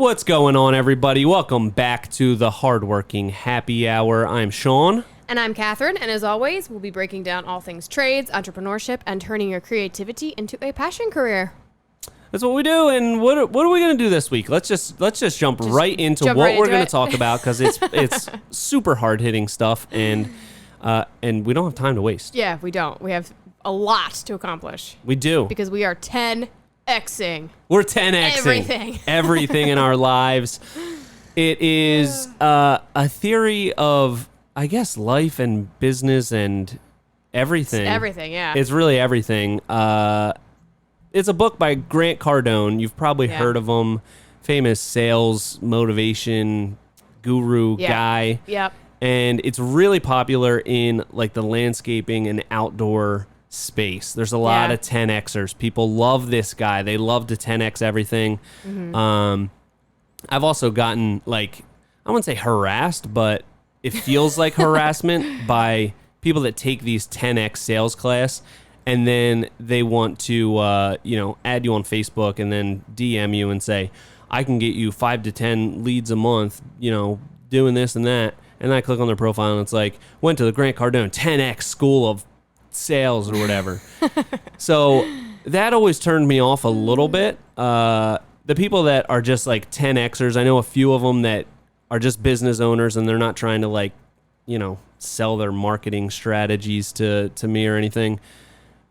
What's going on, everybody? Welcome back to the Hardworking Happy Hour. I'm Sean. And I'm Catherine, and as always, we'll be breaking down all things trades, entrepreneurship, and turning your creativity into a passion career. That's what we do, and what are we going to do this week? Let's just jump right into what we're going to talk about, because it's super hard-hitting stuff, and we don't have time to waste. Yeah, we don't. We have a lot to accomplish. We do. Because we are 10Xing. We're 10Xing. Everything in our lives. It is a theory of, I guess, life and business and everything. It's everything, yeah. It's really everything. It's a book by Grant Cardone. You've probably heard of him. Famous sales motivation guru guy. Yep. And it's really popular in like the landscaping and outdoor space. There's a lot of 10Xers. People love this guy. They love to 10X everything. Mm-hmm. I've also gotten, like, I wouldn't say harassed, but it feels like harassment by people that take these 10X sales class and then they want to add you on Facebook and then DM you and say, I can get you 5 to 10 leads a month, doing this and that. And I click on their profile and it's like, went to the Grant Cardone 10X school of sales or whatever. So that always turned me off a little bit. The people that are just like 10Xers, I know a few of them that are just business owners and they're not trying to sell their marketing strategies to me or anything.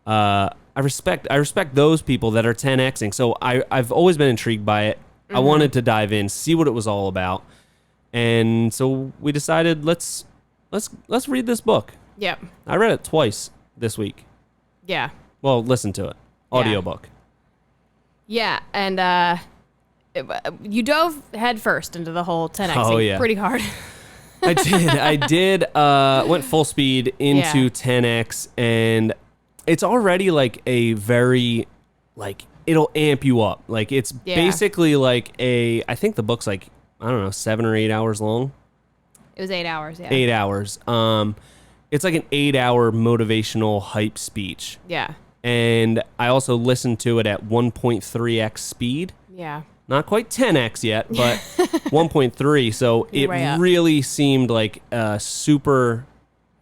I respect those people that are 10Xing. So I've always been intrigued by it. Mm-hmm. I wanted to dive in, see what it was all about. And so we decided let's read this book. Yep. I read it twice this week. Yeah. Well, listen to it. Audiobook. Yeah, and you dove head first into the whole 10Xing. Oh, yeah. Pretty hard. I did. Went full speed into 10X, and it's already like a very, like, it'll amp you up. Like, it's basically like I think the book's like, I don't know, 7 or 8 hours long. It was 8 hours, yeah. 8 hours. It's like an 8-hour motivational hype speech. Yeah. And I also listened to it at 1.3x speed. Yeah. Not quite 10x yet, but 1.3. So it really seemed like a super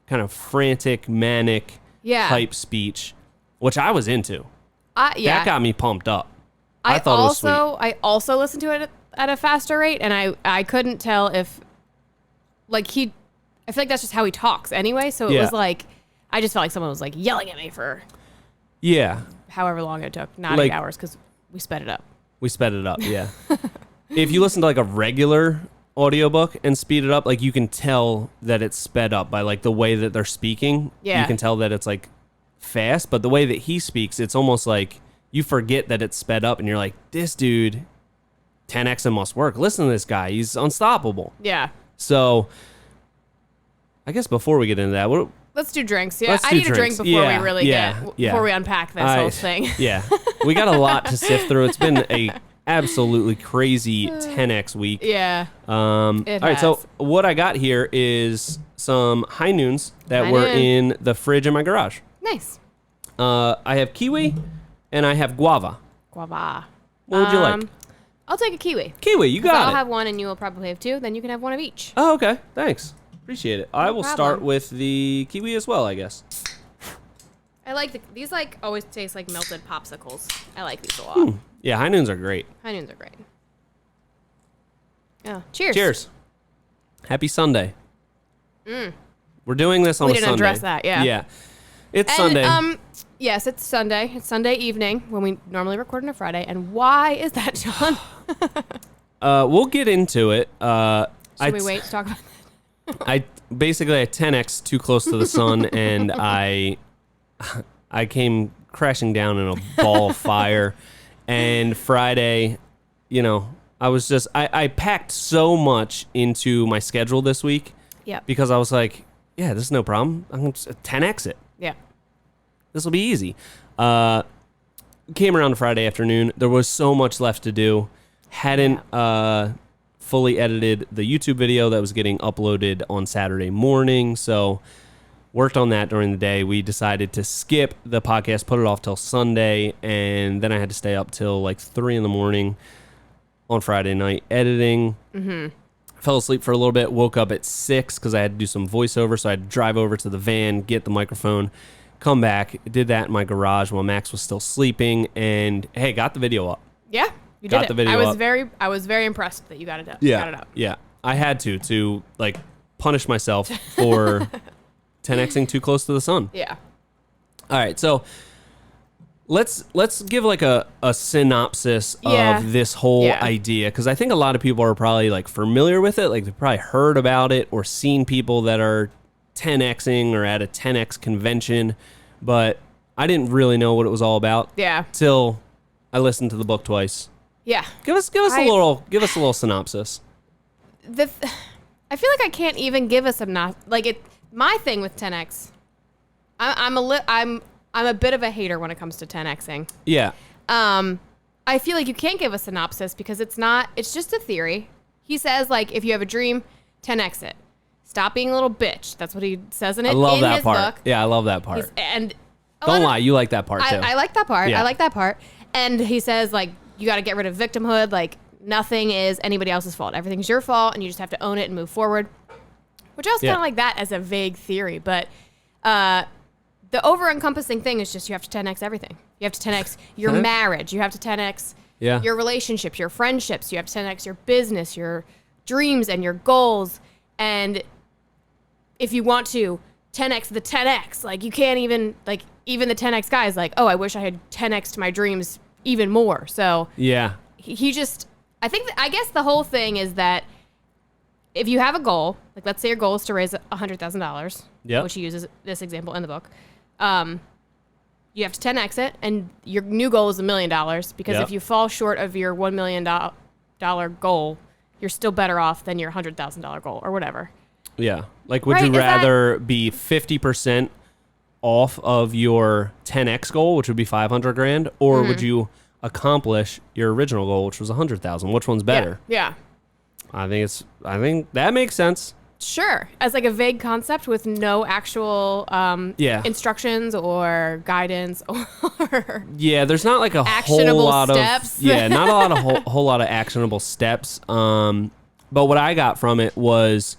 kind of frantic, manic hype speech, which I was into. That got me pumped up. I thought it was sweet. I also listened to it at a faster rate, and I couldn't tell if, like, I feel like that's just how he talks anyway, so it was like, I just felt like someone was, like, yelling at me for however long it took. Not 8 hours, because we sped it up. We sped it up, yeah. If you listen to, like, a regular audiobook and speed it up, like, you can tell that it's sped up by, like, the way that they're speaking. Yeah. You can tell that it's, like, fast, but the way that he speaks, it's almost like you forget that it's sped up, and you're like, this dude, 10X and must work. Listen to this guy. He's unstoppable. Yeah. So, I guess before we get into that, let's do drinks. Yeah, I need a drink before we really before we unpack this whole thing. Yeah, we got a lot to sift through. It's been a absolutely crazy 10X week. Yeah. All right, so what I got here is some high noons that were in the fridge in my garage. Nice. I have kiwi and I have guava. Guava. What would you like? I'll take a kiwi. Kiwi, you got it. I'll have one and you will probably have two. Then you can have one of each. Oh, okay. Thanks. Appreciate it. I will start with the kiwi as well, I guess. I like these. Like, always taste like melted popsicles. I like these a lot. Yeah, high noons are great. High noons are great. Oh, cheers. Cheers. Happy Sunday. We're doing this on a Sunday. We didn't address that, yeah. Yeah. It's Sunday. Yes, it's Sunday. It's Sunday evening when we normally record on a Friday. And why is that, John? We'll get into it. Should we wait to talk about that? I 10X too close to the sun, and I came crashing down in a ball of fire. And Friday, I packed so much into my schedule this week. Yeah. Because I was like, yeah, this is no problem. I'm going to 10X it. Yeah. This will be easy. Came around Friday afternoon. There was so much left to do. Hadn't fully edited the YouTube video that was getting uploaded on Saturday morning. So worked on that during the day. We decided to skip the podcast, put it off till Sunday, and then I had to stay up till like 3 a.m. on Friday night editing. Fell asleep for a little bit, woke up at 6 because I had to do some voiceover, so I had to drive over to the van, get the microphone, come back, did that in my garage while Max was still sleeping, and hey, got the video up. Yeah, you got did the it. video up. I was very impressed that you got it up. Yeah, got it up. yeah. I had to like punish myself for 10xing too close to the sun. Yeah. All right, so let's give like a synopsis of this whole idea, because I think a lot of people are probably like familiar with it, like they've probably heard about it or seen people that are 10xing or at a 10x convention, but I didn't really know what it was all about. Yeah. Till I listened to the book twice. Yeah. Give us a little synopsis. I feel like I can't even give a synopsis. Like my thing with 10x. I'm a bit of a hater when it comes to 10xing. Yeah. I feel like you can't give a synopsis because it's just a theory. He says, like, if you have a dream, 10x it. Stop being a little bitch. That's what he says in it. I love that his part. book. Yeah, I love that part. Don't lie, you like that part too. I like that part. Yeah. I like that part. And he says, like, you got to get rid of victimhood. Like, nothing is anybody else's fault. Everything's your fault, and you just have to own it and move forward. Which I was kind of like that as a vague theory, but the over-encompassing thing is just you have to 10x everything. You have to 10x your marriage. You have to 10x your relationships, your friendships. You have to 10x your business, your dreams, and your goals. And if you want to 10x the 10x, like you can't even, like even the 10x guy is like, oh, I wish I had 10x to my dreams even more. So yeah, he just, I guess the whole thing is that if you have a goal, like let's say your goal is to raise $100,000, which he uses this example in the book. You have to 10x it, and your new goal is $1 million, because if you fall short of your $1 million goal, you're still better off than your $100,000 goal or whatever. Yeah. Like, would you rather be 50% off of your 10x goal, which would be 500 grand, or would you accomplish your original goal, which was 100,000? Which one's better? Yeah. I think that makes sense. Sure. As like a vague concept with no actual instructions or guidance or there's not like a actionable whole lot steps. Of not a lot of whole lot of actionable steps. But what I got from it was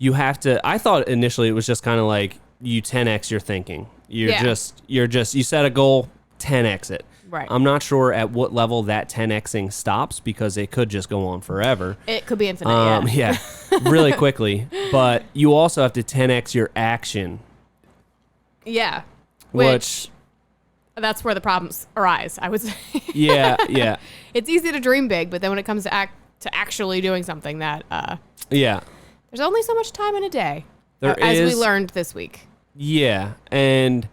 I thought initially it was just kind of like you 10x your thinking. You set a goal, 10x it. Right. I'm not sure at what level that 10xing stops, because it could just go on forever. It could be infinite. Yeah, really quickly. But you also have to 10x your action. Yeah. Which that's where the problems arise, I would say. Yeah. It's easy to dream big, but then when it comes to actually doing something that there's only so much time in a day. As we learned this week. Yeah, and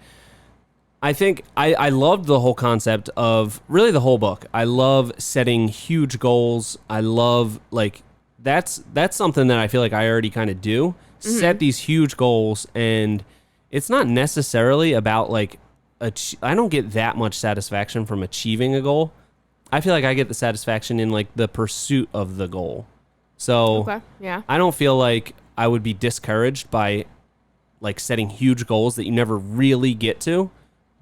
I think I loved the whole concept of really the whole book. I love setting huge goals. I love, like, that's something that I feel like I already kind of do. Set these huge goals, and it's not necessarily about like I don't get that much satisfaction from achieving a goal. I feel like I get the satisfaction in like the pursuit of the goal. So I don't feel like I would be discouraged by like setting huge goals that you never really get to.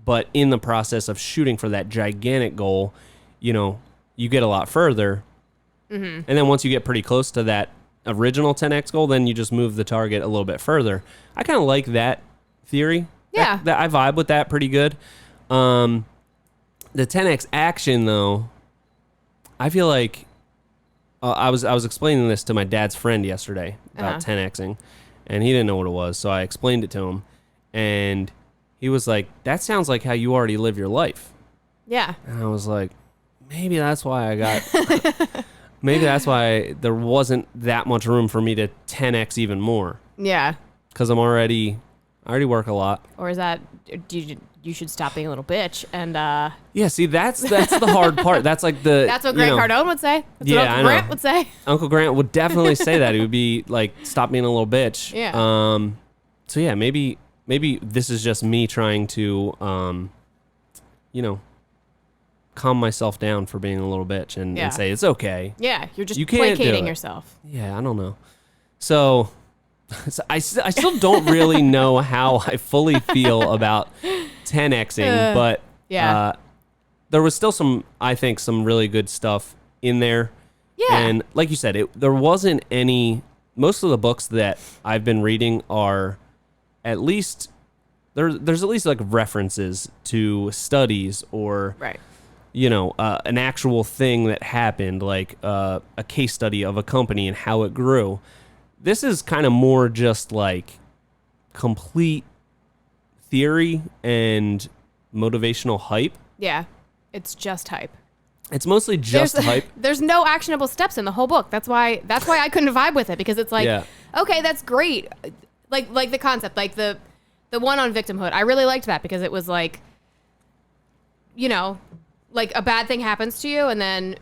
But in the process of shooting for that gigantic goal, you get a lot further. And then once you get pretty close to that original 10x goal, then you just move the target a little bit further. I kind of like that theory. Yeah. That I vibe with that pretty good. The 10x action, though, I feel like I was explaining this to my dad's friend yesterday about 10xing, and he didn't know what it was, so I explained it to him, and he was like, that sounds like how you already live your life. Yeah. And I was like, maybe that's why maybe that's why there wasn't that much room for me to 10x even more. Yeah. Because I already work a lot. Or is that, you should stop being a little bitch and... Yeah, see, that's the hard part. That's like the... That's what Grant Cardone would say. That's what Uncle Grant would say. Uncle Grant would definitely say that. He would be like, stop being a little bitch. Yeah. So yeah, maybe this is just me trying to, calm myself down for being a little bitch and say it's okay. Yeah, you're just placating yourself. Yeah, I don't know. So I still don't really know how I fully feel about 10xing, but there was still some really good stuff in there. Yeah. And like you said, there wasn't any. Most of the books that I've been reading are at least there's at least like references to studies or Right. An actual thing that happened, like a case study of a company and how it grew. This is kind of more just like complete theory and motivational hype. Yeah. It's just hype. It's mostly just hype. There's no actionable steps in the whole book. That's why I couldn't vibe with it, because it's like, okay, that's great. Like the concept, like the one on victimhood. I really liked that because it was like, like a bad thing happens to you and then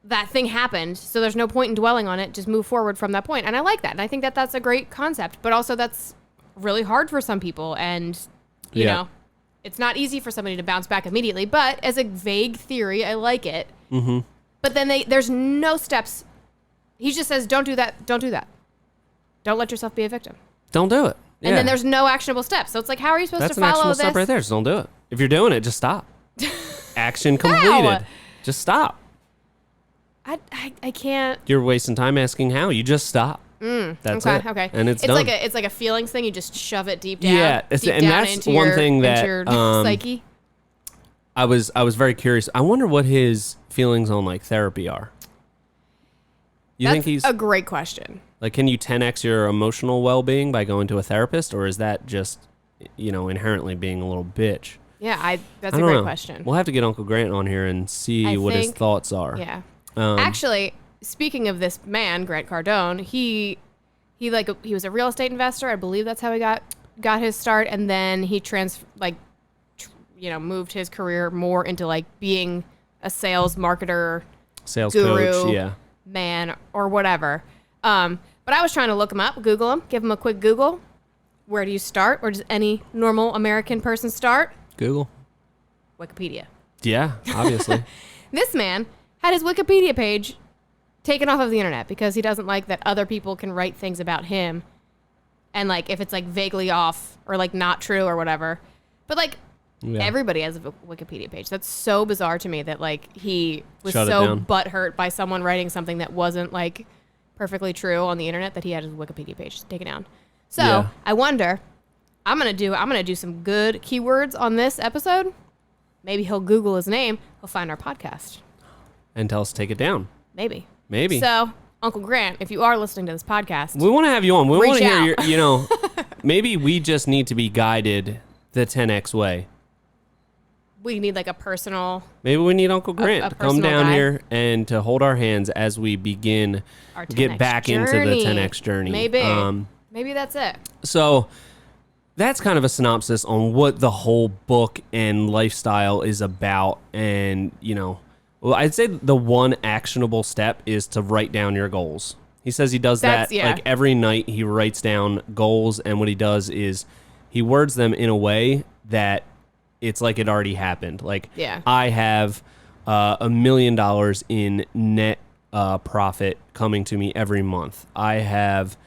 that thing happened. So there's no point in dwelling on it. Just move forward from that point. And I like that. And I think that that's a great concept, but also that's really hard for some people. And, you know, it's not easy for somebody to bounce back immediately, but as a vague theory, I like it. Mm-hmm. But then there's no steps. He just says, don't do that. Don't do that. Don't let yourself be a victim. Don't do it. Yeah. And then there's no actionable steps. So it's like, how are you supposed to follow this? That's an actionable step right there. Just don't do it. If you're doing it, just stop. Action completed. How? Just stop. I can't. You're wasting time asking how. You just stop. That's it. Okay. And it's done. It's like a feelings thing. You just shove it deep down. Yeah, that's one thing that your psyche. I was very curious. I wonder what his feelings on like therapy are. That's a great question. Like, can you 10x your emotional well-being by going to a therapist, or is that just inherently being a little bitch? Yeah, that's a great question. We'll have to get Uncle Grant on here and see what his thoughts are. Yeah. Actually, speaking of this man, Grant Cardone, he was a real estate investor. I believe that's how he got his start, and then he moved his career more into like being a sales marketer, sales guru, coach, man, or whatever. But I was trying to look him up, Google him, give him a quick Google. Where do you start? Where does any normal American person start? Google. Wikipedia. Yeah, obviously. This man had his Wikipedia page taken off of the internet because he doesn't like that other people can write things about him. And like, if it's like vaguely off or like not true or whatever. But like, everybody has a Wikipedia page. That's so bizarre to me that like he was so butthurt by someone writing something that wasn't like perfectly true on the internet that he had his Wikipedia page taken down. So I wonder, I'm gonna do some good keywords on this episode. Maybe he'll Google his name. He'll find our podcast and tell us to take it down. Maybe. So, Uncle Grant, if you are listening to this podcast, we want to have you on. We want to hear your, maybe we just need to be guided the 10x way. We need like a personal. Maybe we need Uncle Grant to come down here and to hold our hands as we begin get back into the 10x journey. Maybe that's it. So that's kind of a synopsis on what the whole book and lifestyle is about. And, I'd say the one actionable step is to write down your goals. He says he does that like every night. He writes down goals, and what he does is he words them in a way that it's like it already happened. Like, I have $1 million in net profit coming to me every month. I have,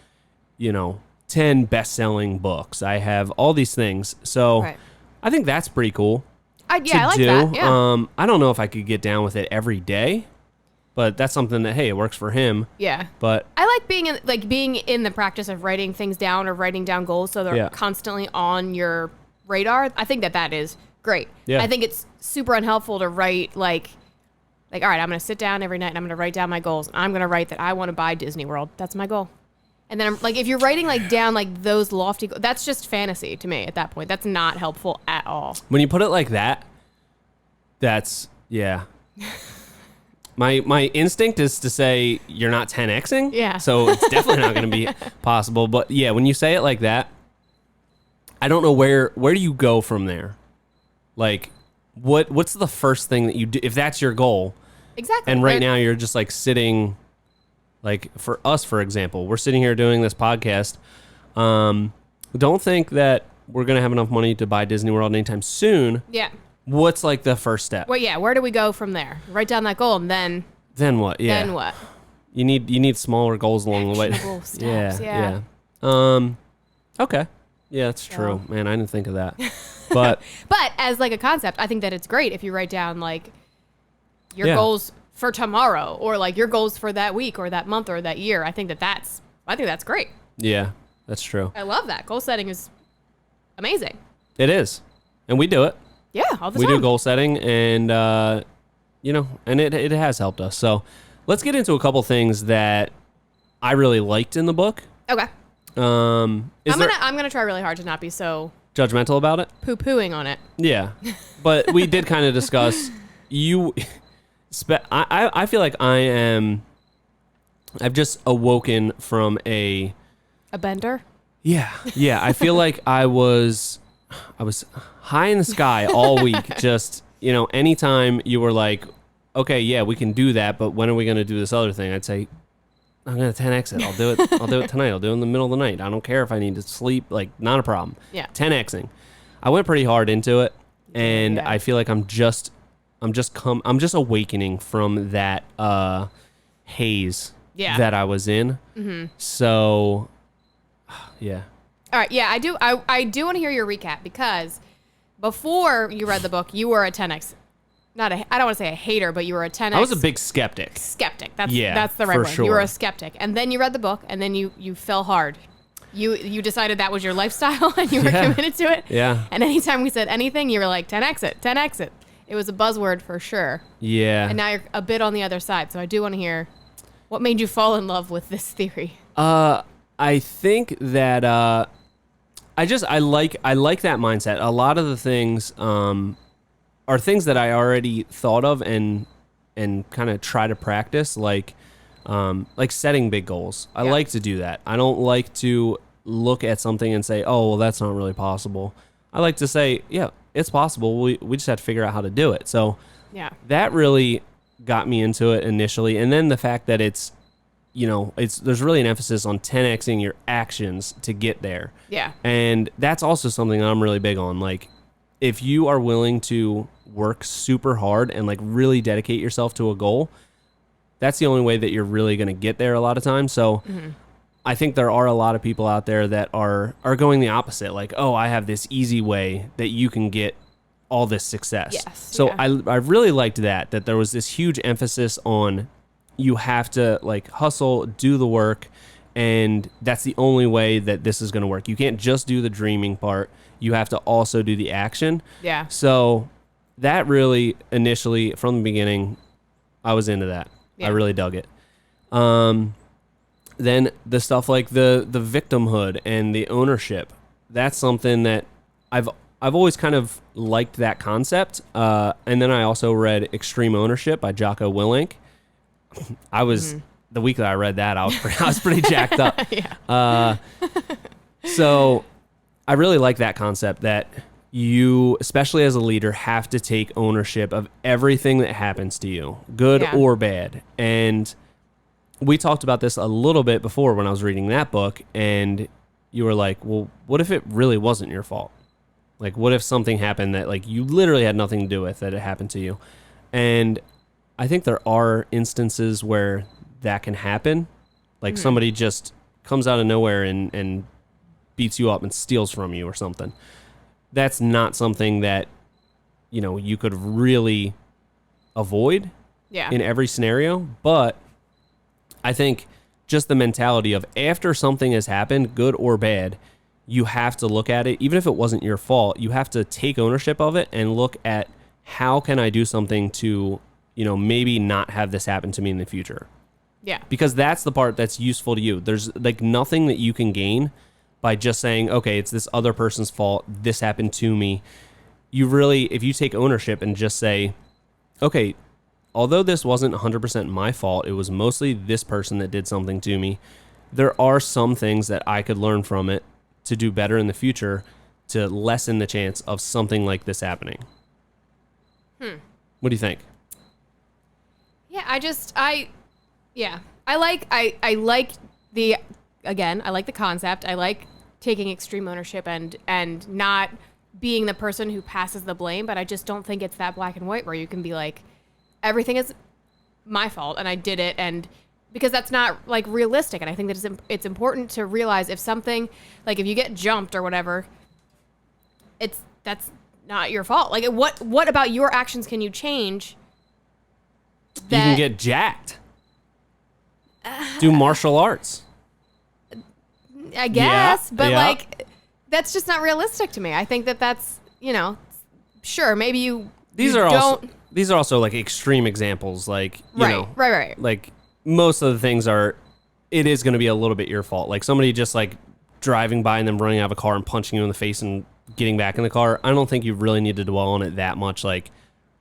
10 best-selling books. I have all these things. So I think that's pretty cool. I like that. Yeah. I don't know if I could get down with it every day, but that's something that, hey, it works for him. Yeah. But I like being in the practice of writing things down or writing down goals so they're constantly on your radar. I think that is great. Yeah. I think it's super unhelpful to write like, all right, I'm going to sit down every night and I'm going to write down my goals. I'm going to write that I want to buy Disney World. That's my goal. And then if you're writing like down like those lofty, that's just fantasy to me at that point. That's not helpful at all. When you put it like that, that's, My instinct is to say you're not 10xing. Yeah. So it's definitely not going to be possible. But yeah, when you say it like that, I don't know where do you go from there? Like, what's the first thing that you do if that's your goal? Exactly. And right now you're just like sitting, like for us, for example, we're sitting here doing this podcast. Don't think that we're going to have enough money to buy Disney World anytime soon. Yeah. What's like the first step? Well, yeah. Where do we go from there? Write down that goal and then. Then what? Yeah. Then what? You need smaller goals along the way. Steps, yeah. Okay. Yeah, that's true. Man, I didn't think of that. But as like a concept, I think that it's great if you write down like your goals for tomorrow or like your goals for that week or that month or that year. I think that's great. Yeah, that's true. I love that. Goal setting is amazing. It is. And we do it. Yeah, all the we time. do goal setting, and and it has helped us. So let's get into a couple things that I really liked in the book. Okay. I'm gonna try really hard to not be so judgmental about it. Poo-pooing on it. Yeah, but we did kind of discuss I feel like I've just awoken from a bender. Yeah. I feel like I was high in the sky all week. Just, anytime you were like, okay, yeah, we can do that, but when are we going to do this other thing? I'd say, I'm going to 10X it. I'll do it. I'll do it tonight. I'll do it in the middle of the night. I don't care if I need to sleep. Like, not a problem. Yeah. 10Xing. I went pretty hard into it, and Yeah. I feel like I'm just awakening from that haze that I was in. Mm-hmm. So, yeah. All right. Yeah, I do want to hear your recap because before you read the book, you were a 10X. I don't want to say a hater, but you were a 10X. I was a big skeptic. That's the right word. Sure. You were a skeptic. And then you read the book and then you fell hard. You decided that was your lifestyle and you were committed to it. Yeah. And anytime we said anything, you were like 10X it, 10X it. It was a buzzword for sure. Yeah. And now you're a bit on the other side. So I do want to hear what made you fall in love with this theory. I think that I like that mindset. A lot of the things are things that I already thought of and kind of try to practice, like setting big goals. I like to do that. I don't like to look at something and say, oh, well, that's not really possible. I like to say, yeah, it's possible. We just have to figure out how to do it. So that really got me into it initially. And then the fact that there's really an emphasis on 10Xing your actions to get there. Yeah. And that's also something that I'm really big on. Like, if you are willing to work super hard and like really dedicate yourself to a goal, that's the only way that you're really going to get there a lot of times. So I think there are a lot of people out there that are going the opposite. Like, oh, I have this easy way that you can get all this success. Yes. So I really liked that there was this huge emphasis on you have to like hustle, do the work, and that's the only way that this is going to work. You can't just do the dreaming part. You have to also do the action. Yeah. So that really initially, from the beginning, I was into that. Yeah. I really dug it. Then the stuff like the victimhood and the ownership, that's something that I've always kind of liked that concept. And then I also read Extreme Ownership by Jocko Willink. I was the week that I read that, I was pretty jacked up. Yeah. So I really like that concept that you, especially as a leader, have to take ownership of everything that happens to you, good or bad. And we talked about this a little bit before when I was reading that book, and you were like, well, what if it really wasn't your fault? Like, what if something happened that like you literally had nothing to do with, that it happened to you? And I think there are instances where that can happen. Like somebody just comes out of nowhere and beats you up and steals from you or something. That's not something that, you could really avoid in every scenario. But I think just the mentality of after something has happened, good or bad, you have to look at it. Even if it wasn't your fault, you have to take ownership of it and look at how can I do something to, maybe not have this happen to me in the future. Yeah. Because that's the part that's useful to you. There's like nothing that you can gain by just saying, okay, it's this other person's fault. This happened to me. You really, if you take ownership and just say, okay, although this wasn't 100% my fault, it was mostly this person that did something to me. There are some things that I could learn from it to do better in the future to lessen the chance of something like this happening. What do you think? Yeah, I like the concept. I like taking extreme ownership and not being the person who passes the blame, but I just don't think it's that black and white where you can be like, everything is my fault and I did it, and because that's not like realistic. And I think that it's important to realize if something, like if you get jumped or whatever, that's not your fault. Like what about your actions can you change You can get jacked. Do martial arts. I guess, but like, that's just not realistic to me. I think that's, sure, maybe you don't. These are also like extreme examples. Like, Right. Like most of the things it is going to be a little bit your fault. Like somebody just like driving by and then running out of a car and punching you in the face and getting back in the car. I don't think you really need to dwell on it that much. Like,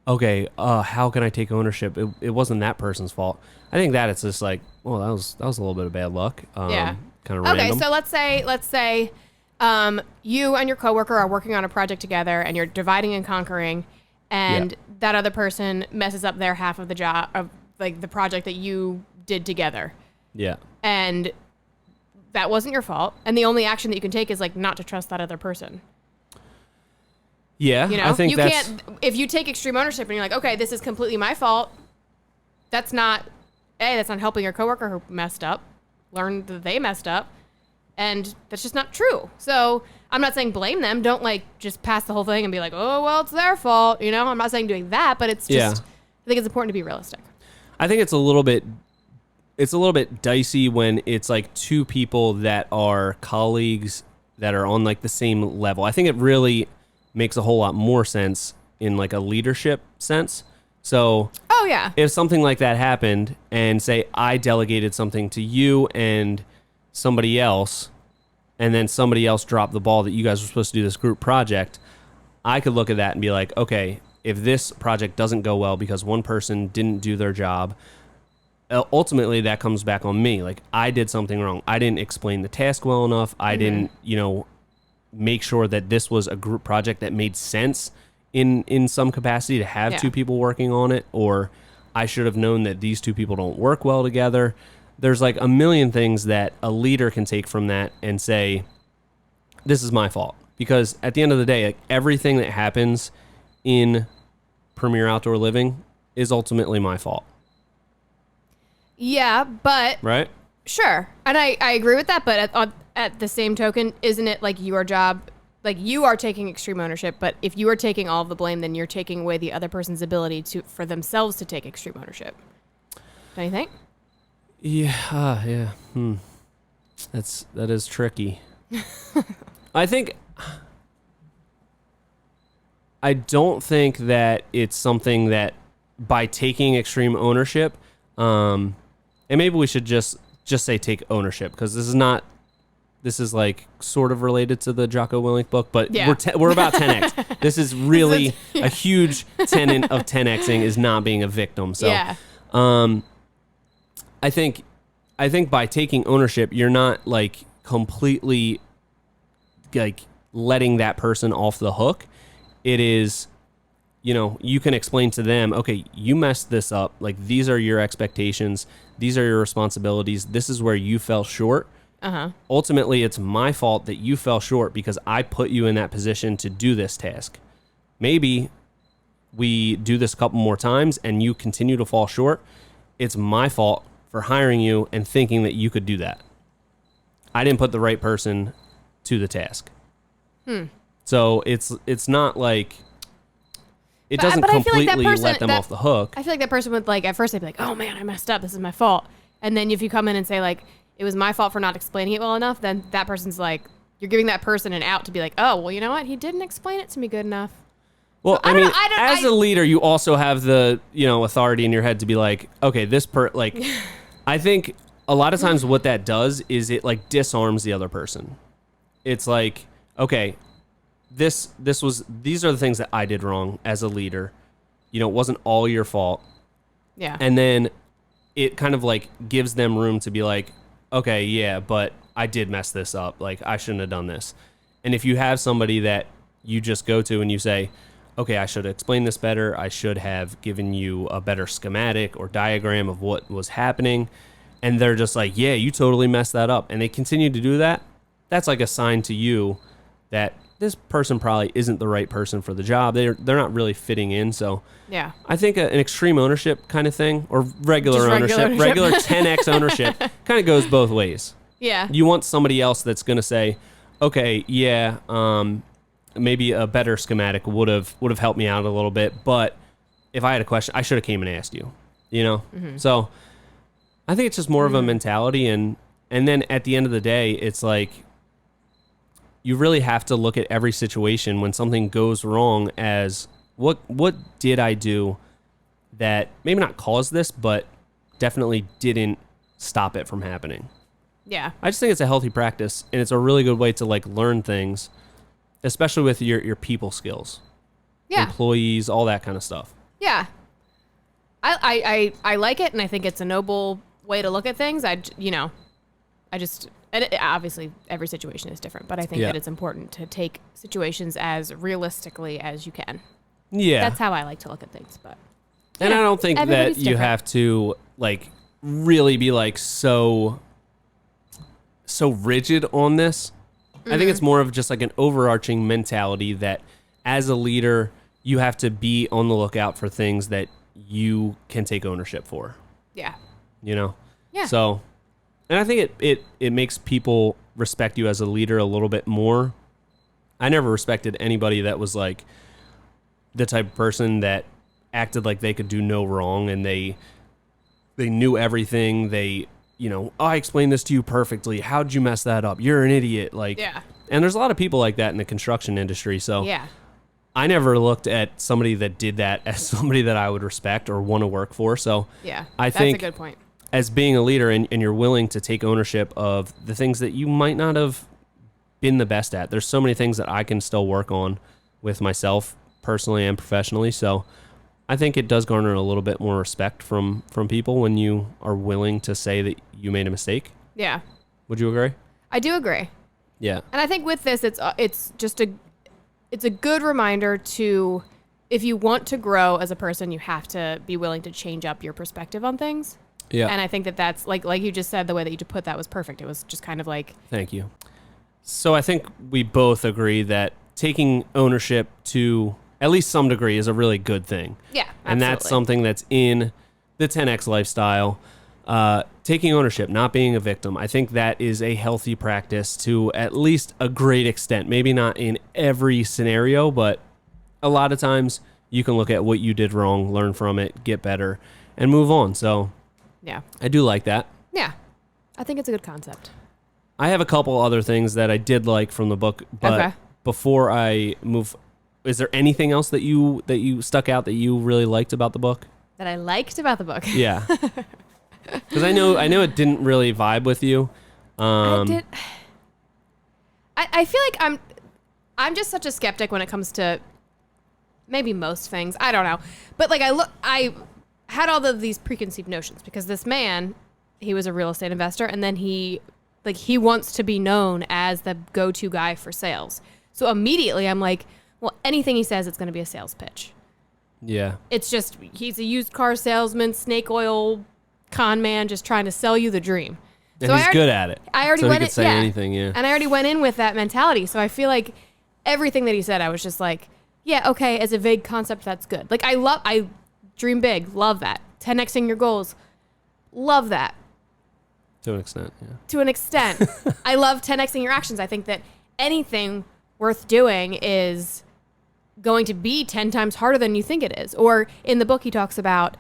okay, how can I take ownership? It wasn't that person's fault. I think that it's just like, well, that was a little bit of bad luck. Yeah. Kind of random. Okay, so let's say you and your coworker are working on a project together and you're dividing and conquering, and that other person messes up their half of the job of like the project that you did together. Yeah. And that wasn't your fault, and the only action that you can take is like not to trust that other person. Yeah, I think can't. If you take extreme ownership and you're like, okay, this is completely my fault, that's not helping your coworker who messed up learn that they messed up, and that's just not true. So I'm not saying blame them. Don't like just pass the whole thing and be like, oh well, it's their fault. I'm not saying doing that, but it's just I think it's important to be realistic. I think it's a little bit dicey when it's like two people that are colleagues that are on like the same level. I think it really makes a whole lot more sense in like a leadership sense. So if something like that happened and say I delegated something to you and somebody else, and then somebody else dropped the ball that you guys were supposed to do this group project, I could look at that and be like, okay, if this project doesn't go well because one person didn't do their job, ultimately that comes back on me. Like I did something wrong. I didn't explain the task well enough. I didn't, make sure that this was a group project that made sense in some capacity to have two people working on it, or I should have known that these two people don't work well together. There's like a million things that a leader can take from that and say, this is my fault. Because at the end of the day, like, everything that happens in Premier Outdoor Living is ultimately my fault. Yeah, but... Right? Sure. And I agree with that, but at the same token, isn't it like your job... Like you are taking extreme ownership, but if you are taking all of the blame, then you're taking away the other person's ability for themselves to take extreme ownership. Don't you think? Yeah. That is tricky. I don't think that it's something that by taking extreme ownership, and maybe we should just say take ownership, because this is like sort of related to the Jocko Willink book, but we're about 10x. This is really a huge tenet of 10xing is not being a victim. So I think by taking ownership, you're not like completely like letting that person off the hook. It is, you can explain to them, okay, you messed this up. Like these are your expectations. These are your responsibilities. This is where you fell short. Ultimately, it's my fault that you fell short because I put you in that position to do this task. Maybe we do this a couple more times and you continue to fall short. It's my fault for hiring you and thinking that you could do that. I didn't put the right person to the task. So it's not like it doesn't completely let them off the hook. I feel like that person would like at first they'd be like, "Oh man, I messed up. This is my fault." And then if you come in and say like, "It was my fault for not explaining it well enough," then that person's like, you're giving that person an out to be like, "Oh, well, you know what? He didn't explain it to me good enough." Well, so, I mean, as a leader, you also have the, authority in your head to be like, okay, I think a lot of times what that does is it like disarms the other person. It's like, okay, these are the things that I did wrong as a leader. It wasn't all your fault. Yeah. And then it kind of like gives them room to be like, okay, yeah, but I did mess this up. Like I shouldn't have done this. And if you have somebody that you just go to and you say, okay, I should explain this better. I should have given you a better schematic or diagram of what was happening. And they're just like, yeah, you totally messed that up. And they continue to do that. That's like a sign to you that this person probably isn't the right person for the job. They're not really fitting in. So yeah, I think an extreme ownership kind of thing, or regular 10x ownership kind of goes both ways. Yeah. You want somebody else that's going to say, okay, yeah, maybe a better schematic would have helped me out a little bit, but if I had a question, I should have came and asked you. you know? So I think it's just more of a mentality. And then at the end of the day, it's like, you really have to look at every situation when something goes wrong as what did I do that maybe not caused this, but definitely didn't stop it from happening. Yeah. I just think it's a healthy practice, and it's a really good way to like learn things, especially with your people skills. Yeah. Employees, all that kind of stuff. Yeah. I like it, and I think it's a noble way to look at things. Obviously every situation is different, but I think that it's important to take situations as realistically as you can. Yeah. That's how I like to look at things, but. And I don't think that you have to like really be like so rigid on this. I think it's more of just like an overarching mentality that as a leader, you have to be on the lookout for things that you can take ownership for. Yeah. You know? Yeah. So, and I think it makes people respect you as a leader a little bit more. I never respected anybody that was like the type of person that acted like they could do no wrong and they knew everything. They, I explained this to you perfectly. How'd you mess that up? You're an idiot. Like, yeah. And there's a lot of people like that in the construction industry. So yeah. I never looked at somebody that did that as somebody that I would respect or want to work for. So yeah, I think that's a good point. As being a leader and you're willing to take ownership of the things that you might not have been the best at. There's so many things that I can still work on with myself personally and professionally. So I think it does garner a little bit more respect from people when you are willing to say that you made a mistake. Yeah. Would you agree? I do agree. Yeah. And I think with this, it's just a good reminder to, if you want to grow as a person, you have to be willing to change up your perspective on things. Yeah. And I think that's like you just said, the way that you put that was perfect. It was just kind of like. Thank you. So I think we both agree that taking ownership to at least some degree is a really good thing. Yeah, absolutely. And that's something that's in the 10X lifestyle. Taking ownership, not being a victim. I think that is a healthy practice to at least a great extent. Maybe not in every scenario, but a lot of times you can look at what you did wrong, learn from it, get better, and move on. So yeah, I do like that. Yeah, I think it's a good concept. I have a couple other things that I did like from the book, but before I move, is there anything else that you stuck out that you really liked about the book? That I liked about the book? Yeah. Because I know it didn't really vibe with you. I did. I feel like I'm just such a skeptic when it comes to maybe most things. I don't know, but like I had all of these preconceived notions because this man, he was a real estate investor, and then he wants to be known as the go-to guy for sales. So immediately I'm like, well, anything he says, it's going to be a sales pitch. Yeah. It's just he's a used car salesman, snake oil con man, just trying to sell you the dream. And so he's good at it. I already went in, say anything, yeah. And I already went in with that mentality. So I feel like everything that he said, I was just like, yeah, okay, as a vague concept, that's good. Like I dream big, love that. 10xing your goals, love that. To an extent, yeah. To an extent. I love 10xing your actions. I think that anything worth doing is going to be 10 times harder than you think it is. Or in the book, he talks about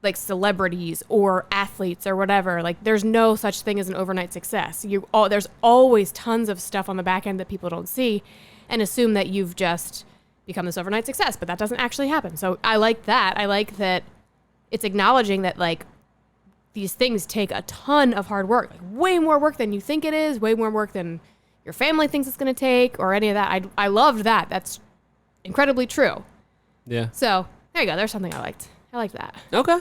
like celebrities or athletes or whatever. Like there's no such thing as an overnight success. There's always tons of stuff on the back end that people don't see and assume that you've just become this overnight success, but that doesn't actually happen. So I like that. I like that it's acknowledging that like these things take a ton of hard work, like way more work than you think it is, way more work than your family thinks it's going to take or any of that. I loved that. That's incredibly true. Yeah. So there you go. There's something I liked. I liked that. Okay.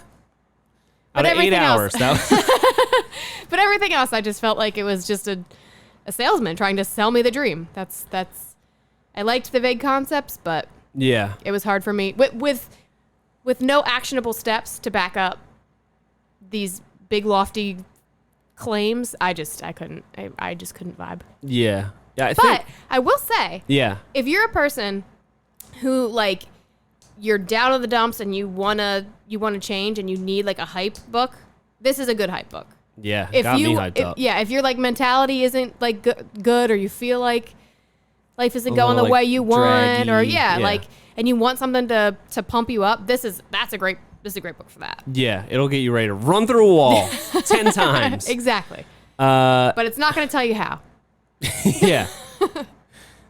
Out of 8 hours, though. But everything else, I just felt like it was just a salesman trying to sell me the dream. That's. I liked the vague concepts, but yeah, it was hard for me with no actionable steps to back up these big lofty claims. I just couldn't vibe. Yeah. Yeah. But I will say, yeah, if you're a person who like you're down in the dumps and you wanna change and you need like a hype book, this is a good hype book. Yeah, got me hyped up. Yeah, if your like mentality isn't like good or you feel like life isn't going the way you want, or like, and you want something to pump you up, that's a great this is a great book for that. Yeah, it'll get you ready to run through a wall 10 times. Exactly. But it's not going to tell you how. Yeah.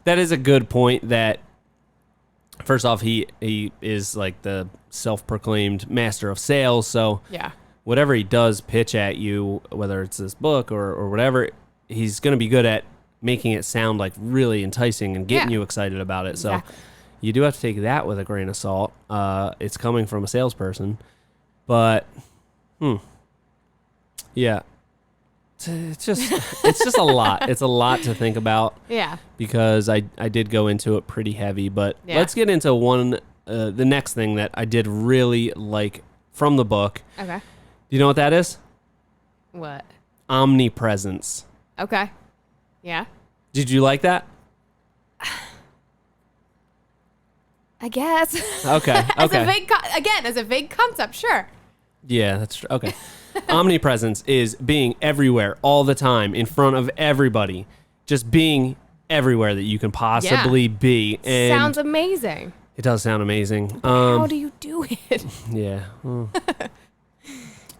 That is a good point that, first off, he is like the self-proclaimed master of sales. So yeah, whatever he does pitch at you, whether it's this book or whatever, he's going to be good at making it sound like really enticing and getting you excited about it. Exactly. So you do have to take that with a grain of salt. It's coming from a salesperson, but yeah, it's just a lot. It's a lot to think about. Yeah. Because I did go into it pretty heavy, but let's get into the next thing that I did really like from the book. Okay. Do you know what that is? What? Omnipresence. Okay. Yeah. Did you like that? I guess. Okay. Okay. As a vague concept, sure. Yeah, that's true. Okay. Omnipresence is being everywhere all the time in front of everybody. Just being everywhere that you can possibly be. And sounds amazing. It does sound amazing. How do you do it? Yeah.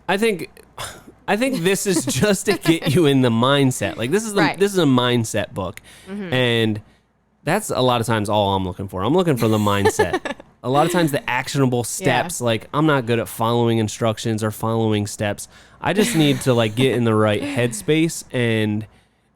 I think this is just to get you in the mindset. Like this is a mindset book. Mm-hmm. And that's a lot of times all I'm looking for. I'm looking for the mindset. A lot of times the actionable steps, like I'm not good at following instructions or following steps. I just need to like get in the right headspace, and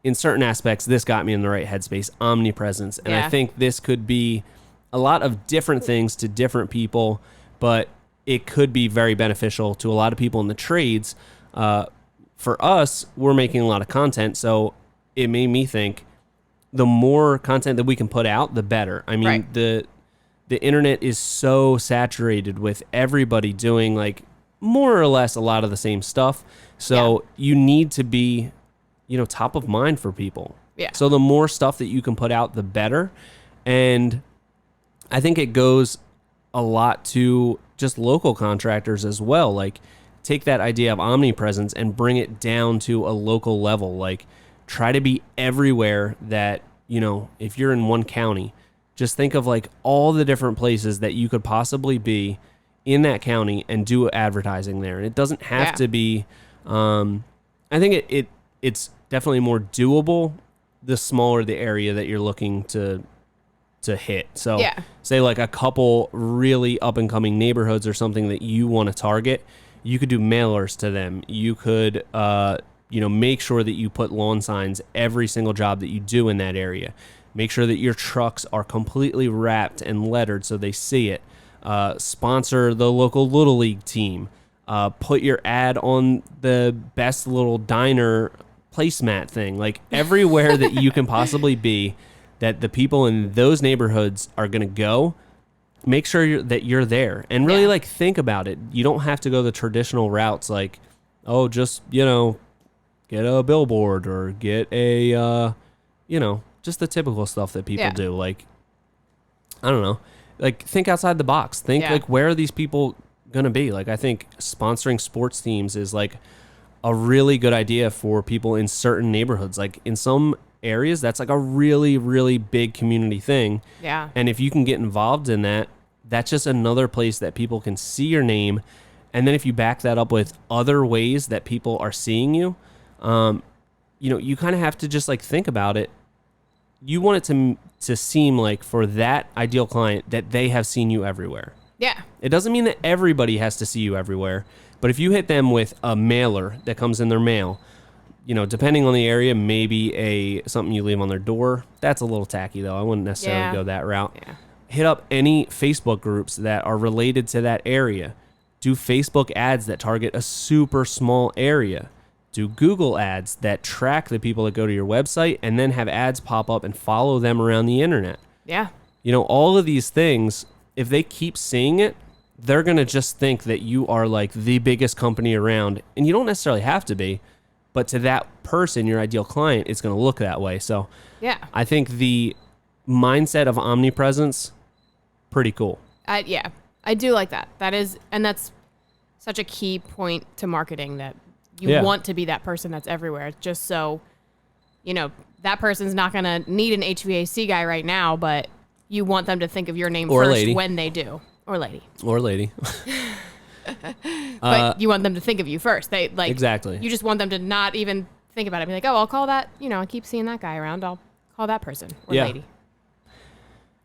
in certain aspects, this got me in the right headspace, omnipresence. And I think this could be a lot of different things to different people, but it could be very beneficial to a lot of people in the trades. For us, we're making a lot of content, so it made me think the more content that we can put out, the better. I mean, the internet is so saturated with everybody doing like more or less a lot of the same stuff. So you need to be, top of mind for people. Yeah. So the more stuff that you can put out, the better. And I think it goes a lot to just local contractors as well. Like take that idea of omnipresence and bring it down to a local level. Like try to be everywhere that, if you're in one county, just think of like all the different places that you could possibly be in that county and do advertising there. And it doesn't have to be, I think it's definitely more doable the smaller the area that you're looking to hit. So say like a couple really up and coming neighborhoods or something that you want to target, you could do mailers to them. You could, make sure that you put lawn signs every single job that you do in that area. Make sure that your trucks are completely wrapped and lettered so they see it. Sponsor the local Little League team. Put your ad on the best little diner placemat thing. Like everywhere that you can possibly be that the people in those neighborhoods are going to go, make sure that you're there. And really like think about it. You don't have to go the traditional routes like, just, get a billboard or get a, just the typical stuff that people do. Like, I don't know, like think outside the box. Think like, where are these people going to be? Like, I think sponsoring sports teams is like a really good idea for people in certain neighborhoods. Like in some areas, that's like a really, really big community thing. Yeah. And if you can get involved in that, that's just another place that people can see your name. And then if you back that up with other ways that people are seeing you, you kind of have to just like think about it. You want it to seem like for that ideal client that they have seen you everywhere. Yeah. It doesn't mean that everybody has to see you everywhere, but if you hit them with a mailer that comes in their mail, depending on the area, maybe something you leave on their door. That's a little tacky though. I wouldn't necessarily go that route. Yeah. Hit up any Facebook groups that are related to that area. Do Facebook ads that target a super small area. Do Google ads that track the people that go to your website and then have ads pop up and follow them around the internet. Yeah. All of these things, if they keep seeing it, they're going to just think that you are like the biggest company around. And you don't necessarily have to be, but to that person, your ideal client, it's going to look that way. So I think the mindset of omnipresence, pretty cool. I do like that. That's such a key point to marketing, that you want to be that person that's everywhere. Just so, that person's not going to need an HVAC guy right now, but you want them to think of your name first when they do. Or lady. But you want them to think of you first. They like exactly. You just want them to not even think about it. Be like, oh, I'll call that. I keep seeing that guy around. I'll call that person or lady.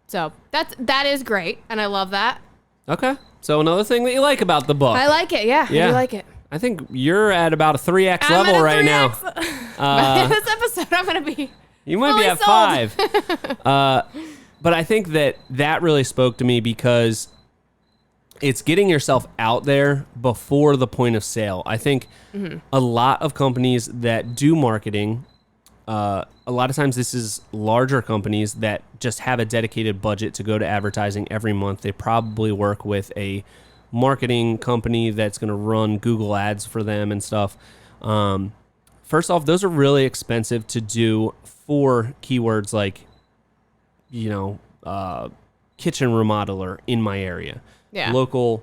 So that is great, and I love that. Okay. So another thing that you like about the book. I like it. Yeah. I do like it. I think you're at about a 3x level right now. By this episode, I'm going to be. You might be at sold. 5. But I think that really spoke to me because it's getting yourself out there before the point of sale. I think a lot of companies that do marketing, a lot of times this is larger companies that just have a dedicated budget to go to advertising every month. They probably work with a marketing company that's going to run Google ads for them and stuff. First off, those are really expensive to do for keywords like, kitchen remodeler in my area, local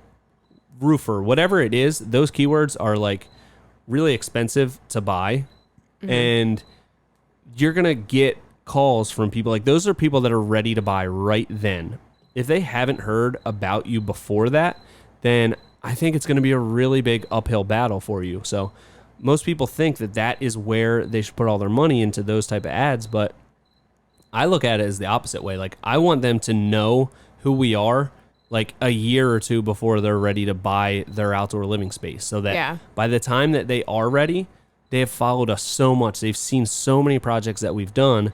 roofer, whatever it is. Those keywords are like really expensive to buy, and you're going to get calls from people like those are people that are ready to buy right then. If they haven't heard about you before that, then I think it's going to be a really big uphill battle for you. So most people think that is where they should put all their money into those type of ads, but I look at it as the opposite way. Like I want them to know who we are like a year or two before they're ready to buy their outdoor living space, so that by the time that they are ready, they have followed us so much. They've seen so many projects that we've done,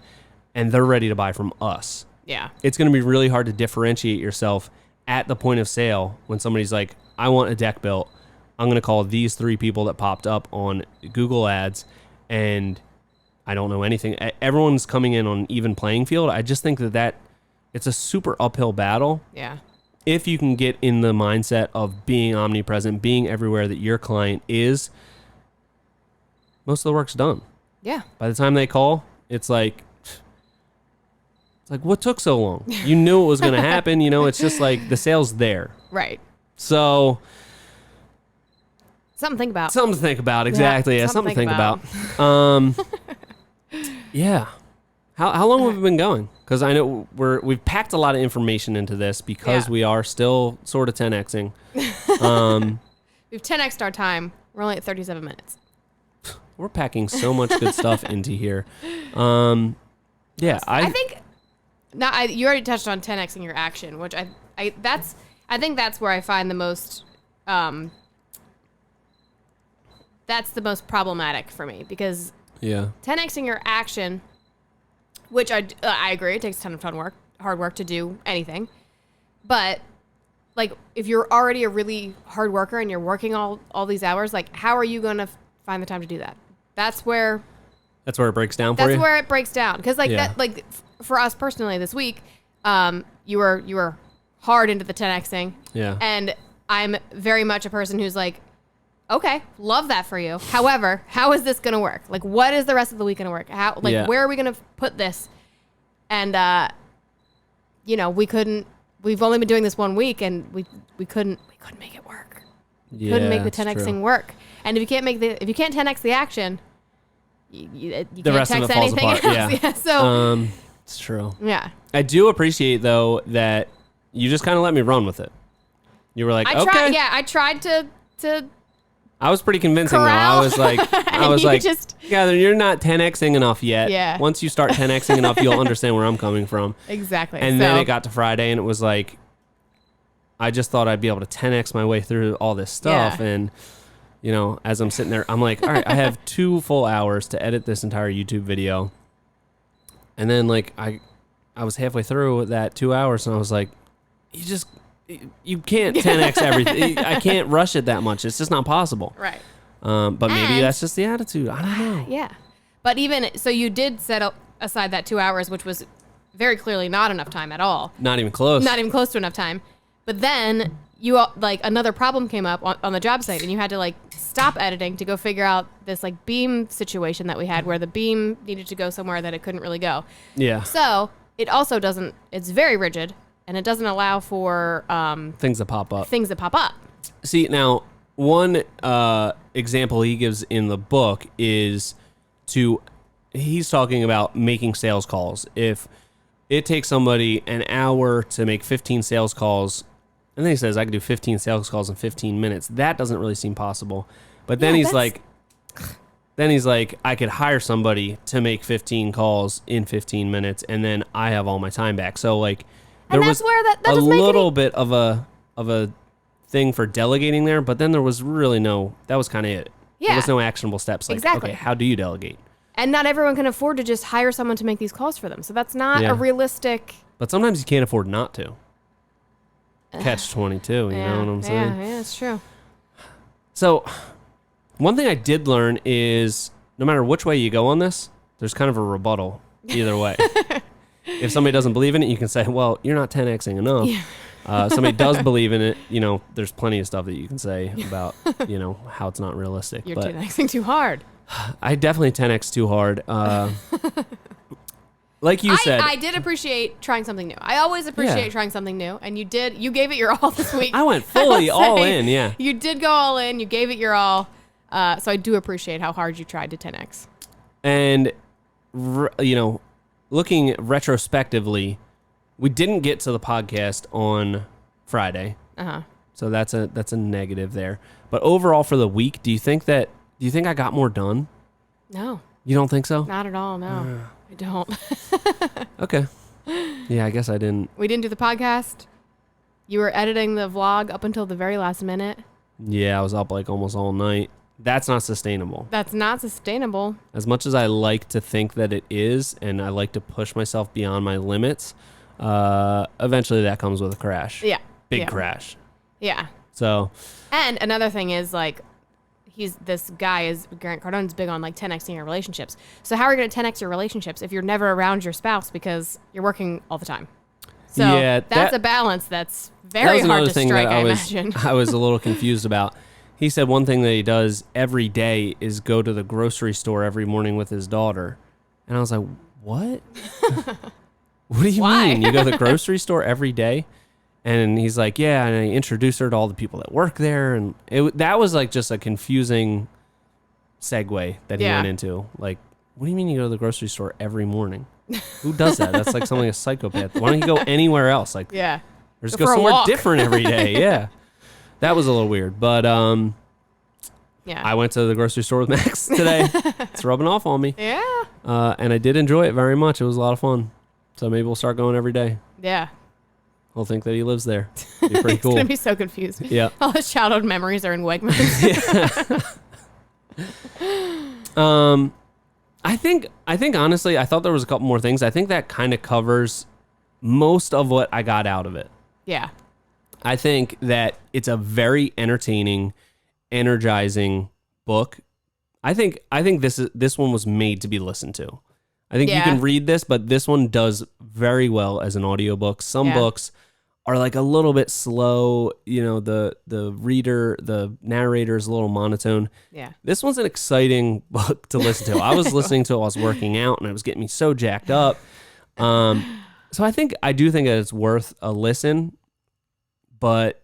and they're ready to buy from us. Yeah. It's going to be really hard to differentiate yourself at the point of sale when somebody's like, I want a deck built. I'm going to call these 3 people that popped up on Google ads, and I don't know anything. Everyone's coming in on an even playing field. I just think that it's a super uphill battle. Yeah. If you can get in the mindset of being omnipresent, being everywhere that your client is, most of the work's done. Yeah. By the time they call, it's like, what took so long? You knew it was going to happen. It's just like the sale's there. Right. So something to think about. Something to think about. Exactly. Yeah. Something to think about. Yeah. How long have we been going? Because I know we've packed a lot of information into this because we are still sort of 10xing. We've 10x'd our time. We're only at 37 minutes. We're packing so much good stuff into here. Yeah, I think. Now, you already touched on 10xing your action, which I think that's where I find the most. That's the most problematic for me because 10xing your action, which I agree, it takes a ton of hard work to do anything, but like if you're already a really hard worker and you're working all these hours, like how are you going to find the time to do that? That's where it breaks down for you. That's where it breaks down because that for us personally this week, you were hard into the 10xing. Yeah. And I'm very much a person who's like, okay, love that for you. However, how is this going to work? Like, what is the rest of the week going to work? Where are we going to put this? And, we've only been doing this 1 week and we couldn't make it work. Yeah, couldn't make the 10xing work. And if you can't 10x the action, you the can't rest 10x of it falls anything apart. else. Yeah. So it's true. Yeah. I do appreciate though that you just kind of let me run with it. You were like, okay. I tried to. I was pretty convincing corral. though. I was like, you're not 10xing enough yet. Yeah. Once you start 10xing enough, you'll understand where I'm coming from. Exactly. And then it got to Friday and it was like, I just thought I'd be able to 10x my way through all this stuff. Yeah. And, as I'm sitting there, I'm like, all right, I have 2 full hours to edit this entire YouTube video. And then I was halfway through that 2 hours and I was like, you can't 10x everything. I can't rush it that much. It's just not possible. Right. But maybe that's just the attitude. I don't know. Yeah. But so you did set aside that 2 hours, which was very clearly not enough time at all. Not even close. Not even close to enough time. But then another problem came up on the job site and you had to stop editing to go figure out this beam situation that we had where the beam needed to go somewhere that it couldn't really go. Yeah. So it also it's very rigid. And it doesn't allow for things that pop up. See, now, one example he gives in the book is he's talking about making sales calls. If it takes somebody an hour to make 15 sales calls And then he says, I can do 15 sales calls in 15 minutes. That doesn't really seem possible. But then he's like, I could hire somebody to make 15 calls in 15 minutes, and then I have all my time back. So like, there was a little bit of a thing for delegating there, but then there was really that was kind of it. Yeah. There was no actionable steps. Like, okay, how do you delegate? And not everyone can afford to just hire someone to make these calls for them. So that's not a realistic. But sometimes you can't afford not to. Catch 22, you know what I'm saying? Yeah, it's true. So, one thing I did learn is no matter which way you go on this, there's kind of a rebuttal either way. If somebody doesn't believe in it, you can say, well, you're not 10Xing enough. Yeah. Somebody does believe in it, there's plenty of stuff that you can say about, how it's not realistic. You're 10Xing too hard. I definitely 10X too hard. Like you said. I did appreciate trying something new. I always appreciate trying something new. And you gave it your all this week. I went fully all in, yeah. You did go all in. You gave it your all. So I do appreciate how hard you tried to 10X. And, looking retrospectively, we didn't get to the podcast on Friday. Uh-huh. So that's a negative there. But overall for the week, do you think I got more done? No. You don't think so? Not at all, no. I don't. Okay. Yeah, I guess I didn't. We didn't do the podcast. You were editing the vlog up until the very last minute. Yeah, I was up like almost all night. That's not sustainable. That's not sustainable. As much as I like to think that it is, and I like to push myself beyond my limits, eventually that comes with a crash. Yeah. Big crash. Yeah. So. And another thing is like, this guy is Grant Cardones big on like 10Xing your relationships. So how are you going to 10X your relationships if you're never around your spouse because you're working all the time? So that's a balance that's very hard to strike, I imagine. I was a little confused about. He said one thing that he does every day is go to the grocery store every morning with his daughter. And I was like, what? What do you mean? You go to the grocery store every day? And he's like, yeah, and I introduced her to all the people that work there. And that was like just a confusing segue that he went into. Like, what do you mean you go to the grocery store every morning? Who does that? That's like something a psychopath. Why don't you go anywhere else? Like, or just go somewhere different every day. Yeah. That was a little weird. But I went to the grocery store with Max today. It's rubbing off on me. Yeah. And I did enjoy it very much. It was a lot of fun. So maybe we'll start going every day. Yeah. He'll think that he lives there. It'd be pretty cool. He's going to be so confused. Yeah. All his childhood memories are in Wegmans. Yeah. I think honestly, I thought there was a couple more things. I think that kind of covers most of what I got out of it. Yeah. I think that it's a very entertaining, energizing book. I think this one was made to be listened to. I think you can read this, but this one does very well as an audiobook. Some books are like a little bit slow, the narrator is a little monotone. Yeah. This one's an exciting book to listen to. I was listening to it while I was working out and it was getting me so jacked up. So I do think that it's worth a listen, but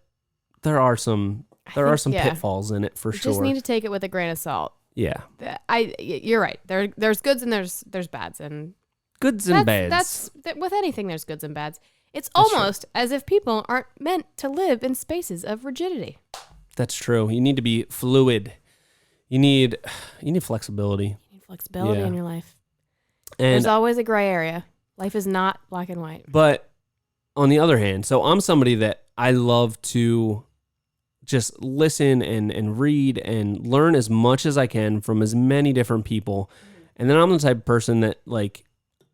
there are some pitfalls in it for sure. You just need to take it with a grain of salt. Yeah. You're right. There's goods and there's bads, and goods and bads. That's with anything. There's goods and bads. It's almost as if people aren't meant to live in spaces of rigidity. That's true. You need to be fluid. You need flexibility. You need flexibility in your life. And there's always a gray area. Life is not black and white. But on the other hand, so I'm somebody that I love to just listen and read and learn as much as I can from as many different people. And then I'm the type of person that like,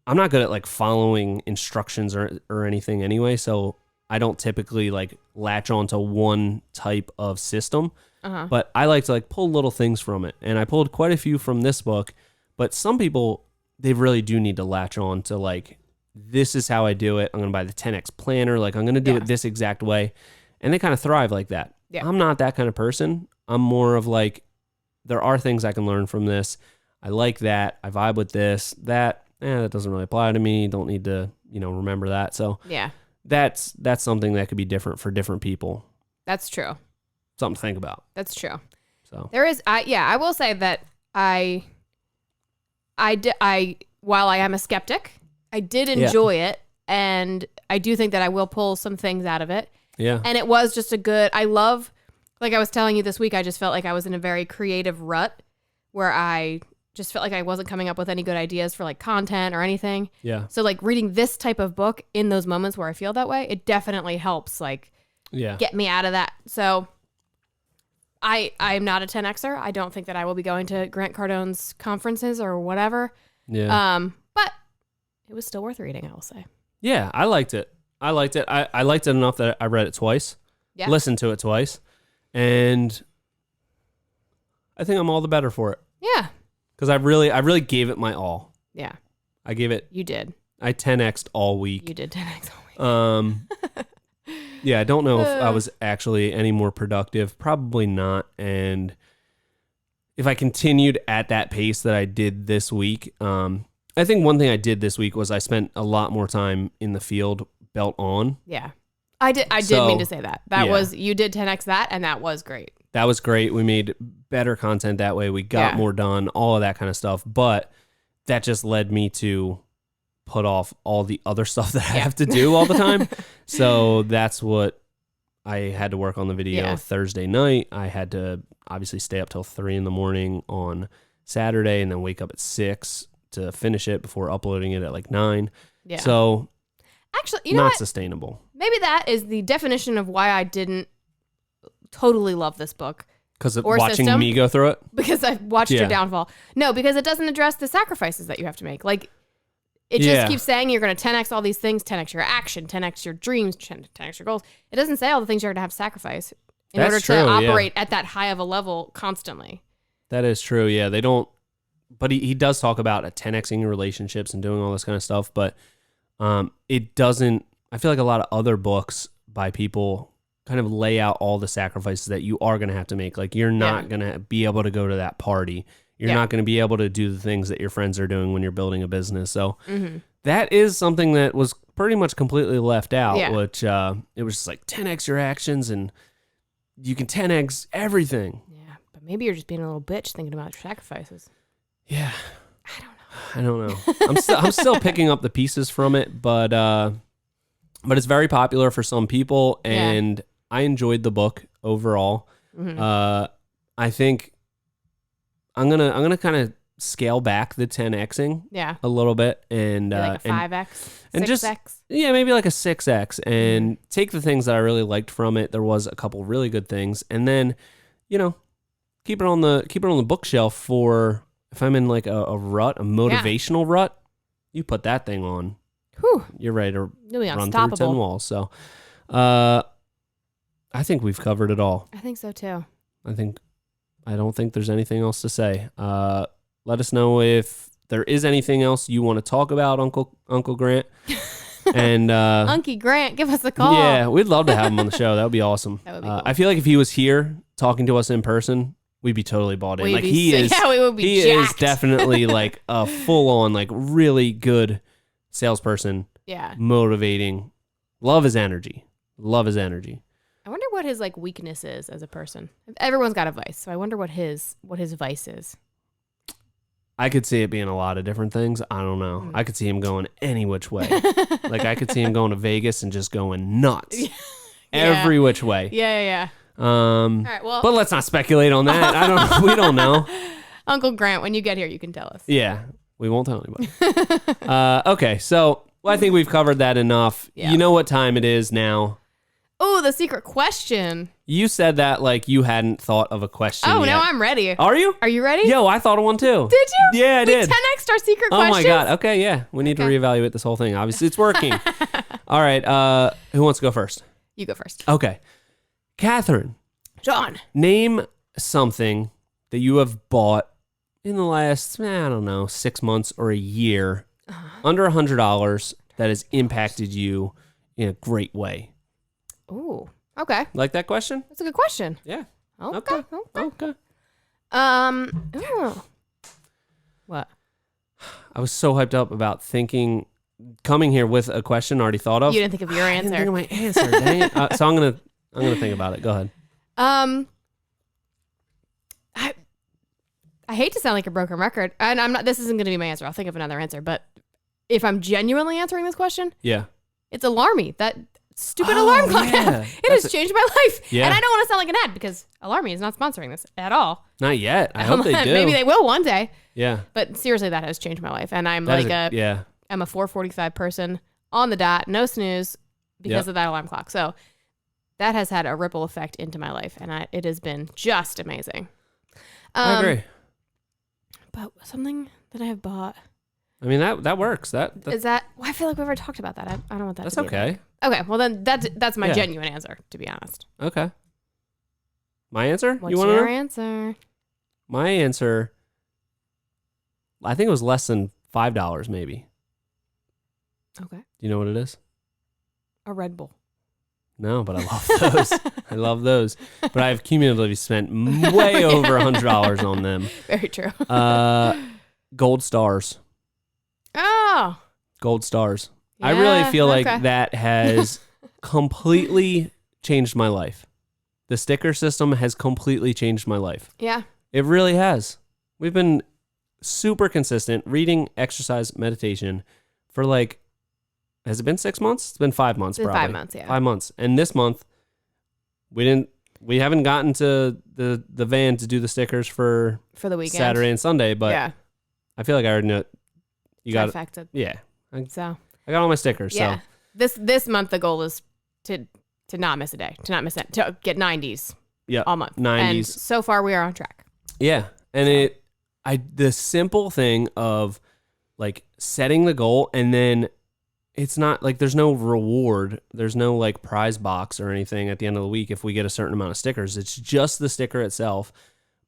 I'm not good at like following instructions or anything anyway. So I don't typically like latch onto one type of system, but I like to like pull little things from it. And I pulled quite a few from this book, but some people, they really do need to latch on to like, this is how I do it. I'm going to buy the 10X planner. Like I'm going to do it this exact way. And they kind of thrive like that. Yeah. I'm not that kind of person. I'm more of like, there are things I can learn from this. I like that. I vibe with this. That doesn't really apply to me. Don't need to, remember that. So that's something that could be different for different people. That's true. Something to think about. That's true. So there is, I will say that I while I am a skeptic, I did enjoy it, and I do think that I will pull some things out of it. Yeah. And it was just I love, like I was telling you this week, I just felt like I was in a very creative rut where I just felt like I wasn't coming up with any good ideas for like content or anything. Yeah. So like reading this type of book in those moments where I feel that way, it definitely helps like get me out of that. So I'm not a 10Xer. I don't think that I will be going to Grant Cardones conferences or whatever. Yeah. But it was still worth reading, I will say. Yeah, I liked it. I liked it enough that I read it twice. Yeah. Listened to it twice. And I think I'm all the better for it. Yeah. Because I really gave it my all. Yeah. I gave it. You did. I 10x'd all week. You did 10x all week. Yeah, I don't know if I was actually any more productive. Probably not. And if I continued at that pace that I did this week, I think one thing I did this week was I spent a lot more time in the field, belt on. Yeah. I did mean to say that. You did 10x that, and that was great. That was great. We made better content that way. We got more done, all of that kind of stuff. But that just led me to put off all the other stuff that I have to do all the time. So that's what I had to work on the video Thursday night. I had to obviously stay up till 3 a.m. on Saturday and then wake up at 6 to finish it before uploading it at like 9. Yeah. So actually, you know what? Sustainable. Maybe that is the definition of why I didn't totally love this book. Because of watching me go through it? Because I watched your downfall. No, because it doesn't address the sacrifices that you have to make. Like, it just keeps saying you're going to 10x all these things, 10x your action, 10x your dreams, 10x your goals. It doesn't say all the things you're going to have to sacrifice in order to operate at that high of a level constantly. That is true, yeah. They don't, but he does talk about 10xing your relationships and doing all this kind of stuff, but it doesn't, I feel like a lot of other books by people kind of lay out all the sacrifices that you are going to have to make. Like, you're not going to be able to go to that party. You're not going to be able to do the things that your friends are doing when you're building a business. So that is something that was pretty much completely left out, which it was just like 10x your actions and you can 10x everything. Yeah, but maybe you're just being a little bitch thinking about your sacrifices. Yeah. I don't know. I'm still picking up the pieces from it, but it's very popular for some people, and I enjoyed the book overall. I think I'm gonna kind of scale back the 10xing a little bit and like a 5x, 6x. Maybe like a 6x, and take the things that I really liked from it. There was a couple really good things, and then keep it on the bookshelf for if I'm in like a rut, a motivational rut. You put that thing on. Whew. You're ready to run through 10 walls. So I think we've covered it all. I think so too. I don't think there's anything else to say. Let us know if there is anything else you want to talk about, Uncle Grant. And Unky Grant, give us a call. Yeah, we'd love to have him on the show. That would be awesome. That would be cool. I feel like if he was here talking to us in person, we'd be totally bought in. We would be jacked. Is definitely like a full-on, like really good salesperson. Yeah. Motivating. Love his energy. I wonder what his like weakness is as a person. Everyone's got a vice, so I wonder what his vice is. I could see it being a lot of different things. I don't know. I could see him going any which way. Like, I could see him going to Vegas and just going nuts. Every which way. Yeah. All right, well, but let's not speculate on that. We don't know. Uncle Grant, when you get here, you can tell us. Yeah, we won't tell anybody. Okay, so I think we've covered that enough. Yeah. You know what time it is now. Oh, the secret question. You said that like you hadn't thought of a question yet. Now I'm ready. Are you? Are you ready? Yo, I thought of one too. Did you? Yeah, I did. 10x our secret question. Oh my God. Okay, yeah. We need to reevaluate this whole thing. Obviously, it's working. All right. Who wants to go first? You go first. Okay. Catherine. John. Name something that you have bought in the last, 6 months or a year, under $100 that has impacted you in a great way. Ooh, okay. Like that question? That's a good question. Yeah. Okay. What? I was so hyped up about coming here with a question already thought of. You didn't think of your answer. I didn't think of my answer. Dang it. So I'm gonna think about it. Go ahead. I hate to sound like a broken record, and I'm not. This isn't gonna be my answer. I'll think of another answer. But if I'm genuinely answering this question, yeah, it's alarming that stupid alarm clock yeah. app. It has changed my life. Yeah. And I don't want to sound like an ad because Alarmy is not sponsoring this at all. Not yet. I hope they do. Maybe they will one day. Yeah. But seriously, that has changed my life. And I'm I'm a 4:45 person on the dot, no snooze because of that alarm clock. So that has had a ripple effect into my life, and it has been just amazing. I agree. But something that I have bought. I mean, that works. Is that? Well, I feel like we've already talked about that. I don't want that. That's to be okay. Okay. Well, then that's my genuine answer, to be honest. Okay. My answer? What's you want your to know? answer? My answer, I think it was less than $5, maybe. Okay. Do you know what it is? A Red Bull. No, but I love those. I love those. But I've cumulatively spent way over $100 on them. Very true. Gold stars. Oh. Gold stars. Yeah, I really feel like that has completely changed my life. The sticker system has completely changed my life. Yeah. It really has. We've been super consistent reading, exercise, meditation for like, has it been 6 months? It's been 5 months, probably. 5 months, yeah. 5 months. And this month, we haven't gotten to the van to do the stickers for the weekend. Saturday and Sunday, but yeah. I feel like I already know. You got it. Yeah. I got all my stickers. Yeah. So this month the goal is to not miss a day, to not miss it, to get 90s. Yeah. All month. 90s. And so far we are on track. Yeah. And the simple thing of like setting the goal, and then it's not like there's no reward. There's no like prize box or anything at the end of the week if we get a certain amount of stickers. It's just the sticker itself.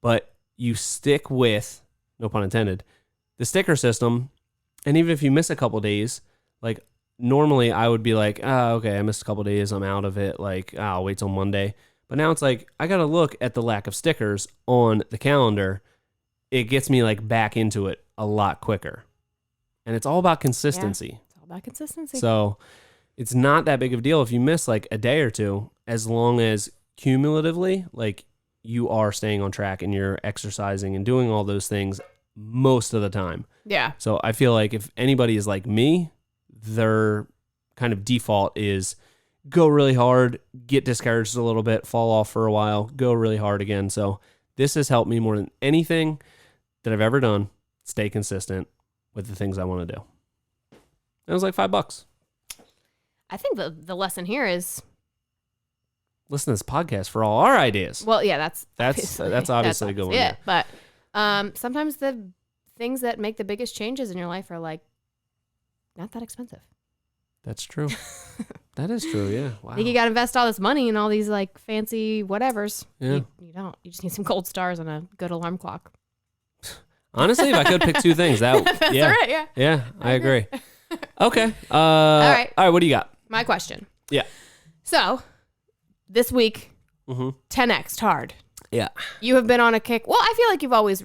But you stick with, no pun intended, the sticker system. And even if you miss a couple days, like normally I would be like, oh, okay, I missed a couple days. I'm out of it. Like, I'll wait till Monday. But now it's like, I got to look at the lack of stickers on the calendar. It gets me like back into it a lot quicker. And it's all about consistency. Yeah, it's all about consistency. So it's not that big of a deal if you miss like a day or two, as long as cumulatively, like you are staying on track and you're exercising and doing all those things most of the time. Yeah. So I feel like if anybody is like me, their kind of default is go really hard, get discouraged a little bit, fall off for a while, go really hard again. So this has helped me more than anything that I've ever done, stay consistent with the things I want to do. It was like $5. I think the lesson here is listen to this podcast for all our ideas. Well, yeah, that's obviously a good one. Yeah, but sometimes the things that make the biggest changes in your life are like not that expensive. That's true. That is true. Yeah. Wow. I think you got to invest all this money in all these like fancy whatevers. Yeah. You don't. You just need some gold stars and a good alarm clock. Honestly, if I could pick two things, that's yeah. Right, yeah. Yeah, I agree. Okay. All right. What do you got? My question. Yeah. So, this week, 10x'd hard. Yeah. You have been on a kick. Well, I feel like you've always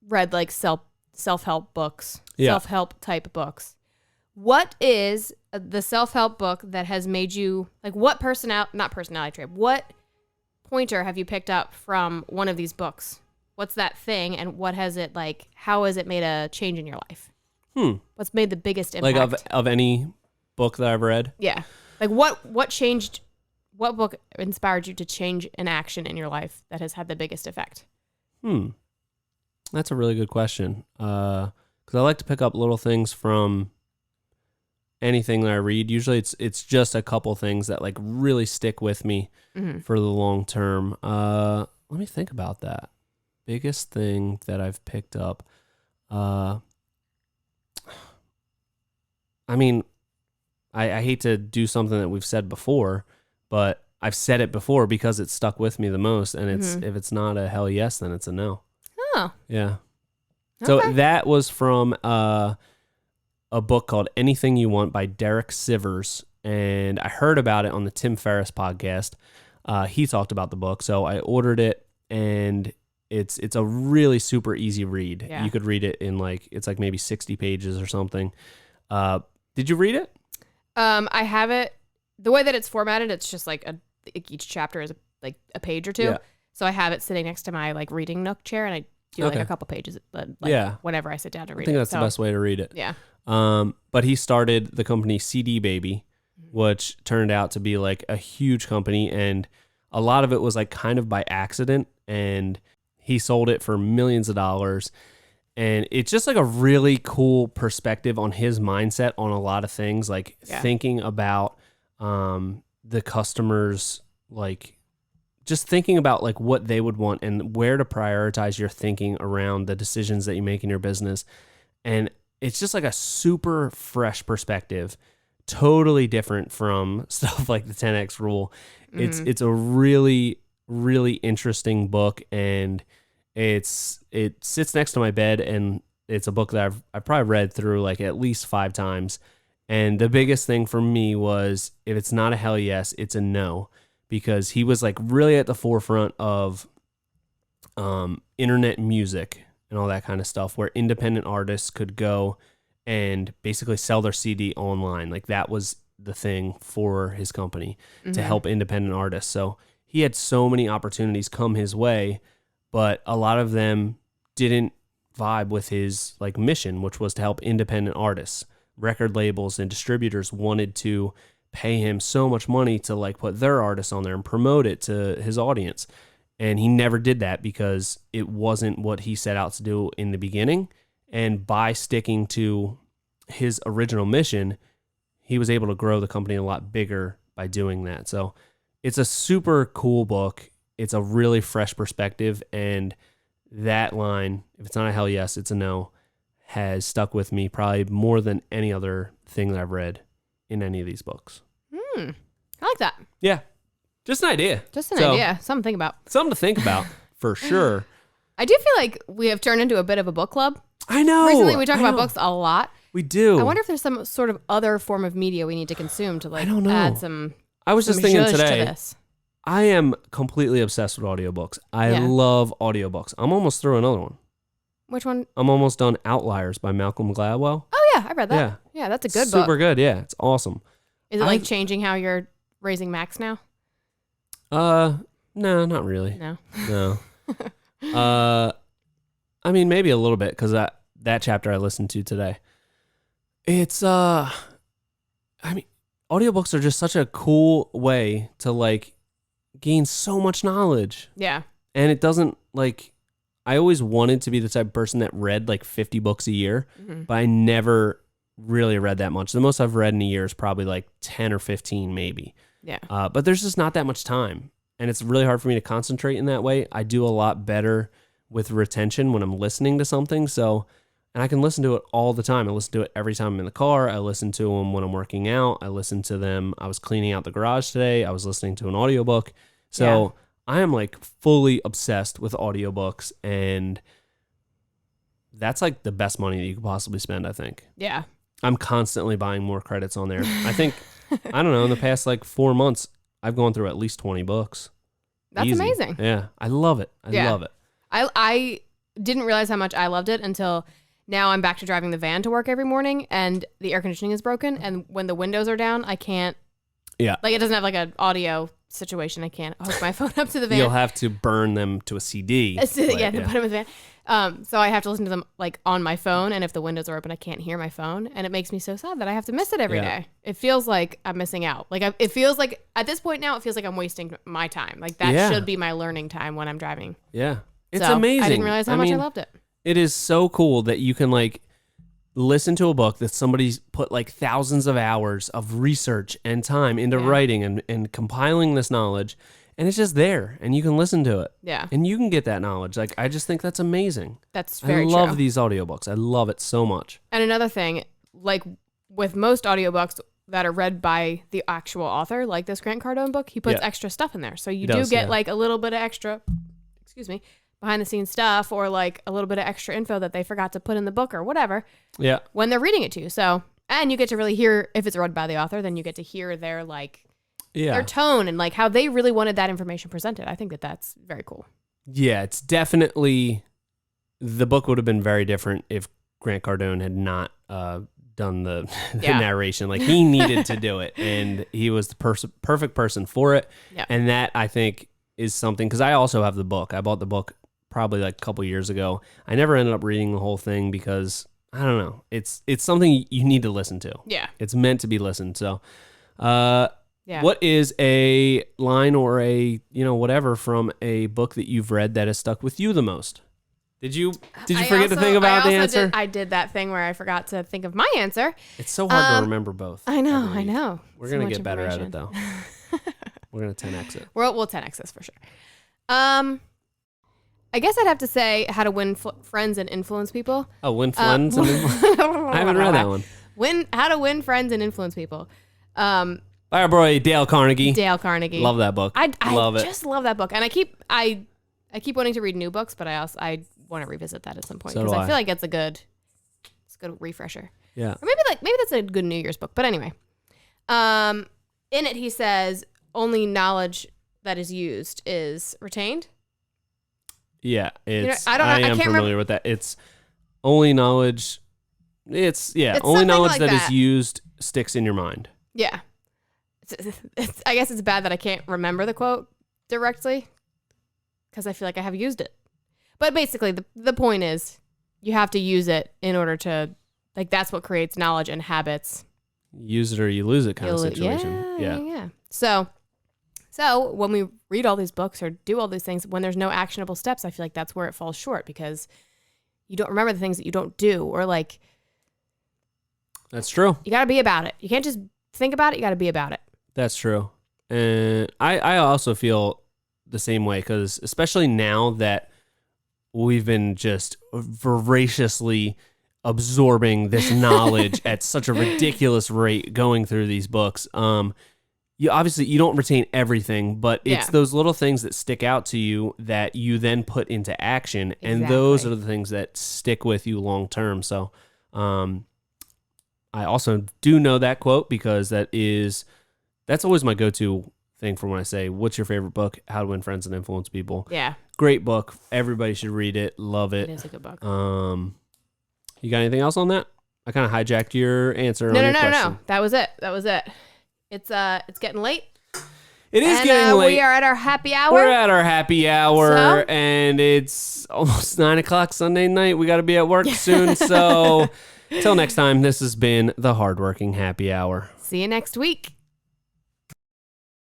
read like self-help books, self-help type books. What is the self-help book that has made you, like what not personality trait, what pointer have you picked up from one of these books? What's that thing, and what has it like? How has it made a change in your life? What's made the biggest impact? Like of any book that I've read? Yeah. Like what changed? What book inspired you to change an action in your life that has had the biggest effect? That's a really good question. Because I like to pick up little things from anything that I read. Usually, it's just a couple things that like really stick with me for the long term. Let me think about that. Biggest thing that I've picked up. I mean, I hate to do something that we've said before, but I've said it before because it stuck with me the most. And it's if it's not a hell yes, then it's a no. Oh. Yeah. So that was from a book called Anything You Want by Derek Sivers. And I heard about it on the Tim Ferriss podcast. He talked about the book. So I ordered it, and it's a really super easy read. Yeah. You could read it in it's like maybe 60 pages or something. Did you read it? I have it. The way that it's formatted, it's just like each chapter is like a page or two. Yeah. So I have it sitting next to my like reading nook chair, and I do like a couple pages whenever I sit down to read it. I think that's the best way to read it. Yeah. But he started the company CD Baby, which turned out to be like a huge company. And a lot of it was like kind of by accident. And he sold it for millions of dollars. And it's just like a really cool perspective on his mindset on a lot of things, like thinking about the customers, like just thinking about like what they would want and where to prioritize your thinking around the decisions that you make in your business. And it's just like a super fresh perspective, totally different from stuff like the 10X rule. It's a really, really interesting book, and it sits next to my bed, and it's a book that I've probably read through like at least 5 times. And the biggest thing for me was, if it's not a hell yes, it's a no, because he was like really at the forefront of internet music and all that kind of stuff, where independent artists could go and basically sell their CD online. Like that was the thing for his company to help independent artists. So he had so many opportunities come his way, but a lot of them didn't vibe with his like mission, which was to help independent artists. Record labels and distributors wanted to pay him so much money to like put their artists on there and promote it to his audience. And he never did that because it wasn't what he set out to do in the beginning. And by sticking to his original mission, he was able to grow the company a lot bigger by doing that. So it's a super cool book. It's a really fresh perspective. And that line, if it's not a hell yes, it's a no, has stuck with me probably more than any other thing that I've read in any of these books. I like that. Yeah. Just an idea. Just an idea. Something to think about. Something to think about, for sure. I do feel like we have turned into a bit of a book club. I know. Recently, we talk about books a lot. We do. I wonder if there's some sort of other form of media we need to consume to like add some. I was just thinking today, to this. I am completely obsessed with audiobooks. I love audiobooks. I'm almost through another one. Which one? I'm almost done Outliers by Malcolm Gladwell. Oh, yeah. I read that. Yeah, that's a good book. Super good. Yeah, it's awesome. Is it like changing how you're raising Max now? No, not really. No. I mean, maybe a little bit, because that chapter I listened to today. It's, I mean, audiobooks are just such a cool way to like gain so much knowledge. Yeah. And it doesn't like, I always wanted to be the type of person that read like 50 books a year, but I never really read that much. The most I've read in a year is probably like 10 or 15 maybe. Yeah. But there's just not that much time, and it's really hard for me to concentrate in that way. I do a lot better with retention when I'm listening to something. So, and I can listen to it all the time. I listen to it every time I'm in the car. I listen to them when I'm working out. I listen to them. I was cleaning out the garage today. I was listening to an audiobook. So I am like fully obsessed with audiobooks, and that's like the best money that you could possibly spend, I think. Yeah. I'm constantly buying more credits on there. I think, I don't know, in the past like 4 months, I've gone through at least 20 books. That's Easy. amazing. Yeah. I love it. I love it. I didn't realize how much I loved it until now. I'm back to driving the van to work every morning, and the air conditioning is broken. And when the windows are down, I can't. Yeah. Like, it doesn't have like an audio situation. I can't hook my phone up to the van. You'll have to burn them to a CD. To put them in the van. So I have to listen to them like on my phone, and if the windows are open, I can't hear my phone, and it makes me so sad that I have to miss it every day. It feels like I'm missing out. Like it feels like at this point now, it feels like I'm wasting my time. Like that should be my learning time when I'm driving. Yeah, it's amazing. I didn't realize how much I loved it. It is so cool that you can like listen to a book that somebody's put like thousands of hours of research and time into writing and compiling this knowledge. And it's just there, and you can listen to it. Yeah. And you can get that knowledge. Like, I just think that's amazing. That's very true. I love these audiobooks. I love it so much. And another thing, like with most audiobooks that are read by the actual author, like this Grant Cardone book, he puts extra stuff in there. So you do get like a little bit of extra, behind the scenes stuff, or like a little bit of extra info that they forgot to put in the book or whatever. Yeah. When they're reading it to you. So, and you get to really hear, if it's read by the author, then you get to hear their like, their tone and like how they really wanted that information presented. I think that that's very cool. Yeah, it's definitely, the book would have been very different if Grant Cardone had not done the narration. Like, he needed to do it, and he was the perfect person for it. Yeah. And that, I think, is something, because I also have the book. I bought the book probably like a couple years ago. I never ended up reading the whole thing because, I don't know, it's something you need to listen to. Yeah. It's meant to be listened. So Yeah. What is a line or a, whatever from a book that you've read that has stuck with you the most? Did you forget to think about the answer? I did that thing where I forgot to think of my answer. It's so hard to remember both. I know. We're going to get better at it, though. We're going to 10x it. We'll 10x this for sure. I guess I'd have to say How to Win Friends and Influence People. Oh, Win Friends and Influence? I haven't read that one. How to Win Friends and Influence People. By our boy Dale Carnegie. Love that book. I just love that book. And I keep wanting to read new books, but I want to revisit that at some point because I feel like it's a good refresher. Yeah. Or maybe that's a good New Year's book. But anyway, in it he says only knowledge that is used is retained. Yeah, it's. I am familiar with that. It's only knowledge. It's only knowledge like that is used sticks in your mind. Yeah. I guess it's bad that I can't remember the quote directly because I feel like I have used it. But basically, the point is you have to use it in order to, that's what creates knowledge and habits. Use it or you lose it kind of situation. Yeah. So when we read all these books or do all these things, when there's no actionable steps, I feel like that's where it falls short because you don't remember the things that you don't do or That's true. You got to be about it. You can't just think about it. You got to be about it. That's true. And I also feel the same way because especially now that we've been just voraciously absorbing this knowledge at such a ridiculous rate going through these books. You obviously you don't retain everything, but it's those little things that stick out to you that you then put into action, and those are the things that stick with you long term. So, I also do know that quote because that's always my go-to thing for when I say, "What's your favorite book? How to Win Friends and Influence People." Yeah, great book. Everybody should read it. Love it. It is a good book. You got anything else on that? I kind of hijacked your answer. No. That was it. It's getting late. It is getting late. We are at our happy hour. We're at our happy hour, and it's almost 9:00 Sunday night. We got to be at work soon. So, till next time, this has been the Hardworking Happy Hour. See you next week.